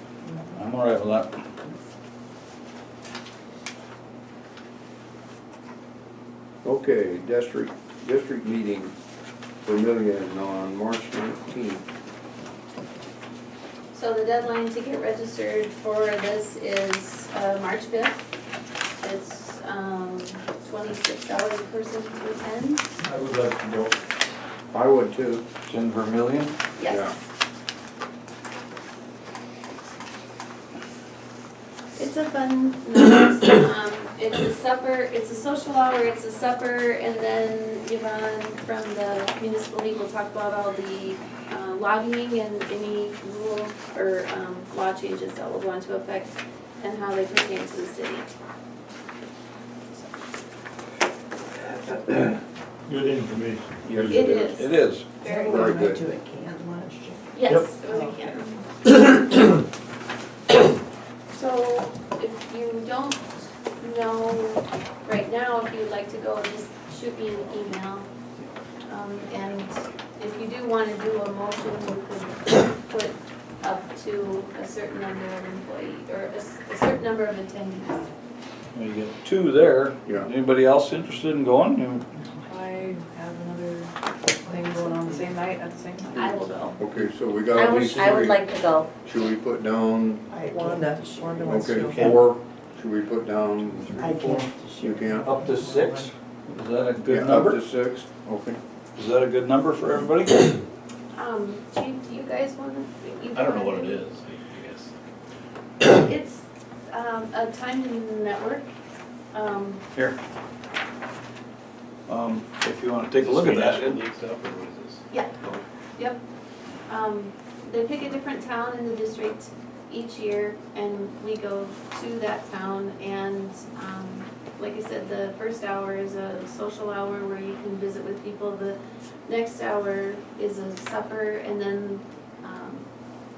I'm all right with that. Okay, district meeting for Milligan on March 19th. So the deadline to get registered for this is March 5th. It's $26 a person to attend. I would like to go. I would too. It's in Vermillion. Yes. It's a fun night. It's a supper, it's a social hour, it's a supper, and then Yvonne from the municipal league will talk about all the lobbying and any rule or law changes that will go into effect and how they pertain to the city. Good information. Yes, It is. It is. Very Very good. good. To a can last year. Yes, it was a can. So if you don't know right now, if you would like to go, just shoot me an email. And if you do want to do a motion, you could put up to a certain number of employees, or a certain number of attendees. You get 2 there. Yeah. Anybody else interested in going? I have another thing going on the same night at the same time. I will go. Okay, so we got I at would, least I would three. like to go. Should we put down, I can't Wanda this year. wants okay, to. 4? Should we put down I 3, 4? can't this You year. can't? Up to 6? Is that a good Yeah, number? Up to 6, okay. Is that a good number for everybody? Chief, do you guys want to? I don't know what it is, I guess. It's a time to network. Here. If you wanna take a look at that. National League stuff, or what is this? Yeah. Yep. They pick a different town in the district each year, and we go to that town, and, like I said, the first hour is a social hour where you can visit with people. The next hour is a supper, and then,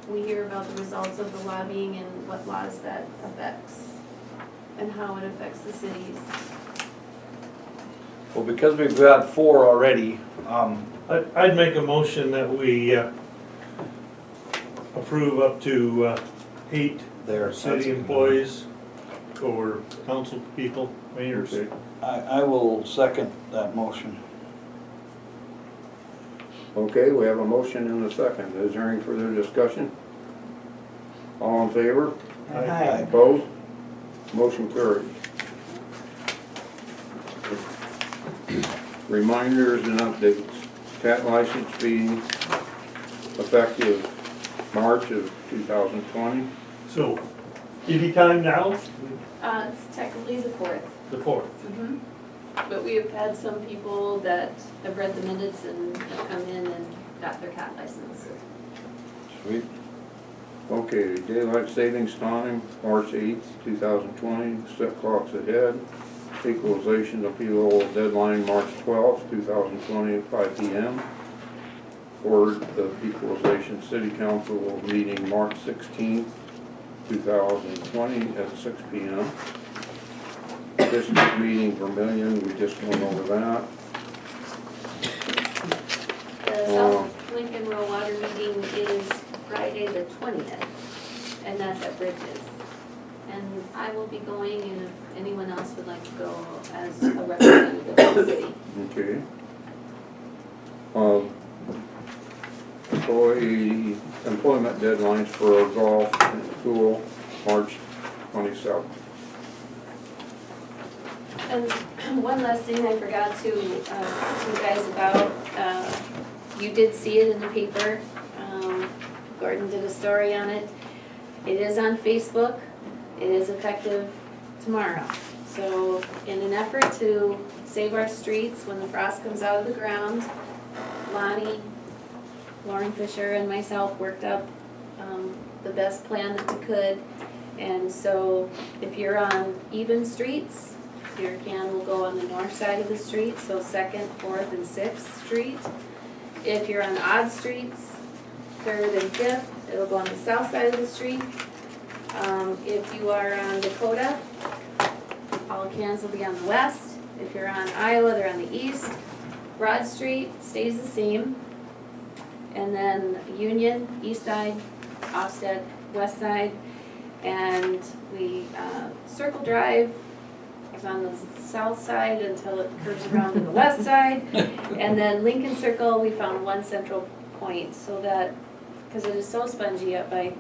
we hear about the results of the lobbying and what laws that affects, and how it affects the cities. Well, because we've got 4 already, I'd make a motion that we approve up to 8 there. city employees or council people, mayors. Okay. I will second that motion. Okay, we have a motion and a second. Is there any further discussion? All in favor? Aye. Opposed? Motion carried. Reminders and updates. Cat license fee effective March of 2020. So, anytime now, It's technically the 4th. the 4th. But we have had some people that have read the minutes and have come in and got their cat license. Sweet. Okay, daylight savings time, March 8th, 2020, set clocks ahead. Equalization appeal deadline, March 12th, 2020, 5 p.m. Board of Equalization City Council meeting March 16th, 2020 at 6 p.m. District meeting Vermillion, we just went over that. The South Lincoln Rural Water meeting is Friday the 20th, and that's at Bridges. And I will be going, and if anyone else would like to go as a representative of the city. Okay. Employment deadlines for a golf and pool, March 27th. And one last thing I forgot to talk to you guys about, you did see it in the paper. Gordon did a story on it. It is on Facebook. It is effective tomorrow. So in an effort to save our streets when the frost comes out of the ground, Lonnie, Lauren Fisher, and myself worked up the best plan that we could. And so if you're on even streets, your can will go on the north side of the street, so 2nd, 4th, and 6th Street. If you're on odd streets, 3rd and 5th, it'll go on the south side of the street. If you are on Dakota, all cans will be on the west. If you're on Iowa, they're on the east. Broad Street stays the same. And then Union, east side, Ofsted, west side. And we, Circle Drive is on the south side until it curves around to the west side. And then Lincoln Circle, we found one central point so that, because it is so spongy up by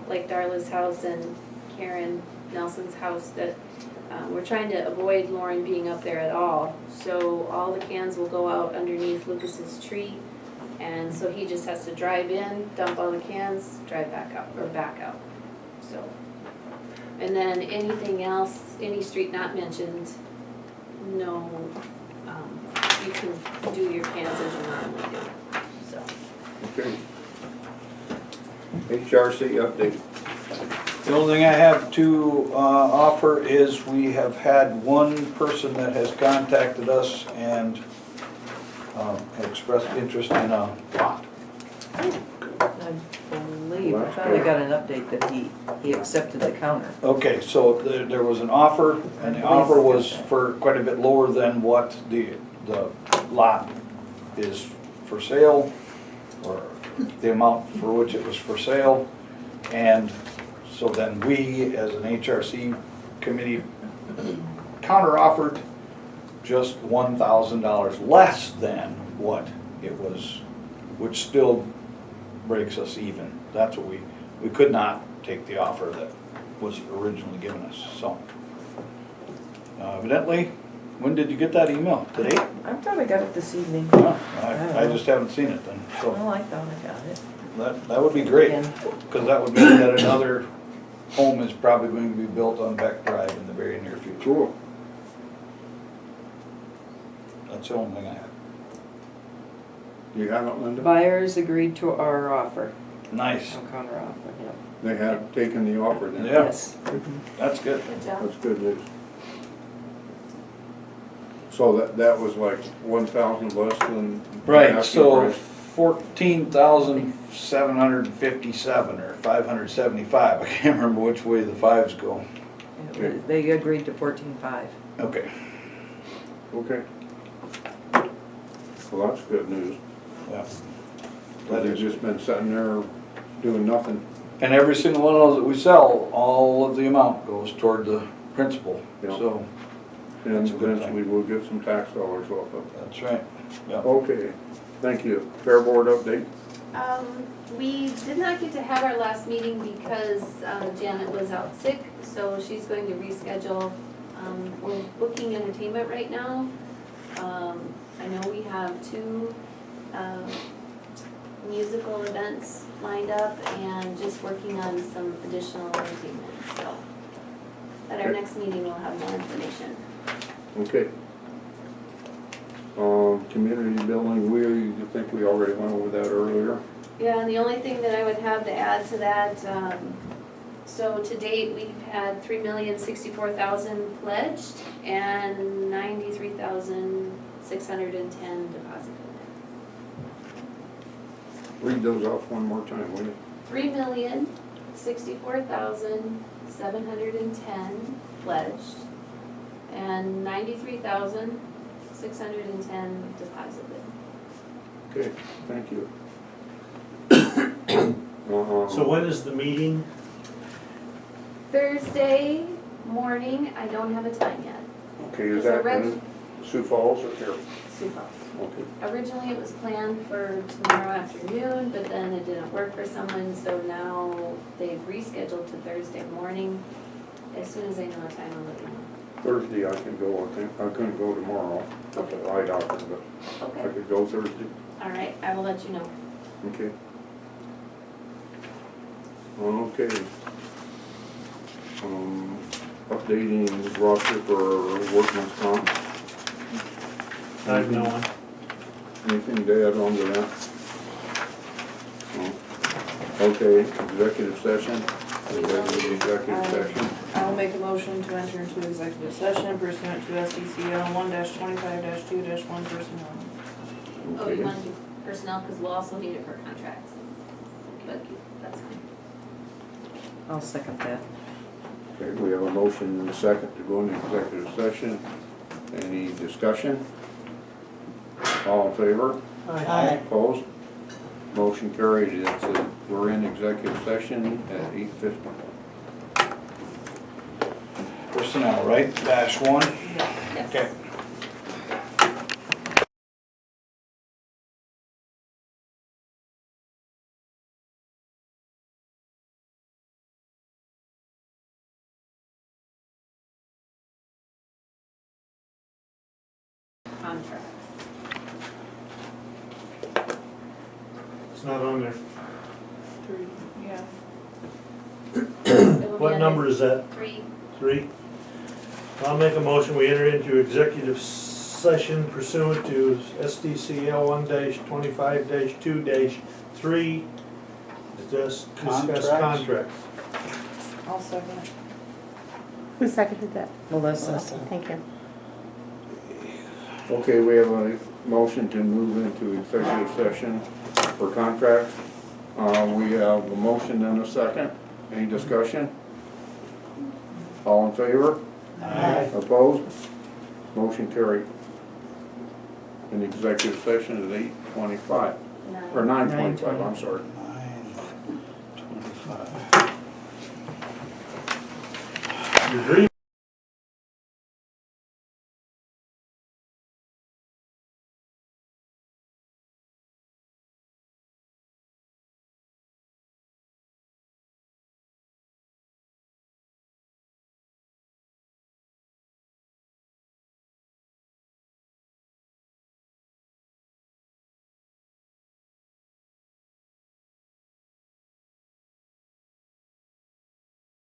like Darla's house and Karen Nelson's house, that we're trying to avoid Lauren being up there at all. So all the cans will go out underneath Lucas's tree. And so he just has to drive in, dump all the cans, drive back out, or back out, so. And then anything else, any street not mentioned, no, you can do your cans as you normally do, so. Okay. HRC update. The only thing I have to offer is we have had one person that has contacted us and had expressed interest in a lot. I believe, I thought I got an update that he accepted the counter. Okay, so there was an offer, and the offer was for quite a bit lower than what the lot is for sale, or the amount for which it was for sale. And so then we, as an HRC committee, counter offered just $1,000 less than what it was, which still breaks us even. That's what we could not take the offer that was originally given us, so. Evidently, when did you get that email? Today? I probably got it this evening. No, I just haven't seen it then, so. Well, I thought I got it. That would be great, because that would mean that another home is probably going to be built on Beck Drive in the very near future. Cool. That's the only thing I have. You have it, Linda? Buyers agreed to our offer, Nice. our counter offer, yep. They have taken the offer then? Yeah. Yes. That's good. Good job. That's good news. So that was like 1,000 less than? Right, asking so price? 14,757 or 575. I can't remember which way the fives go. They agreed to 14.5. Okay. Okay. Well, that's good news. Yeah. But they've just been sitting there doing nothing. And every single one of those that we sell, all of the amount goes toward the principal. Yeah. So And That's a good eventually we'll get some tax dollars off of it. that's right. Yeah. Okay, thank you. Fair board update? We did not get to have our last meeting because Janet was out sick, so she's going to reschedule. We're booking entertainment right now. I know we have 2 musical events lined up and just working on some additional entertainment, so. At our Okay. next meeting, we'll have more information. Okay. Community building, you think we already went over that earlier? Yeah, and the only thing that I would have to add to that, so to date, we've had 3,064,000 pledged and 93,610 deposited. Read those off one more time, will you? 3,064,710 pledged and 93,610 deposited. Okay, thank you. So when is the meeting? Thursday morning, I don't have a time yet. Okay, is Is there that red- in Sioux Falls or here? Sioux Falls. Okay, Originally, it was planned for tomorrow afternoon, but then it didn't work for someone, so now they've rescheduled to Thursday morning. As soon as I know a time, I'll let you know. Thursday I can go, I think. I couldn't go tomorrow with the eye doctor, but I Okay, could go Thursday. all right, I will let you know. Okay. Okay. Updating roster for workman's comp. I have no one. Anything to add on to that? No? Okay, executive session. Executive session. I will make a motion to enter into executive session pursuant to SDCL 1-25-2-1 personnel. Oh, Okay. you want to do personnel, because we'll also need it for contracts. But that's fine. I'll second that. Okay, we have a motion and a second to go into executive session. Any discussion? All in favor? Aye. Opposed? Motion carried. We're in executive session at 8:50. Personnel, right? -1? Yes. Okay. It's not on there. 3, yeah. It will be What under number is that? 3. 3? I'll make a motion, we enter into executive session pursuant to SDCL 1-25-2-3. Discuss Contracts? contracts. I'll second it. Who seconded that? Melissa. Thank you. Okay, we have a motion to move into executive session for contracts. We have a motion and a second. Any discussion? All in favor? Aye. Opposed? Motion carried. In executive session at 8:25, or 9:25, I'm sorry. 9:25. Your dream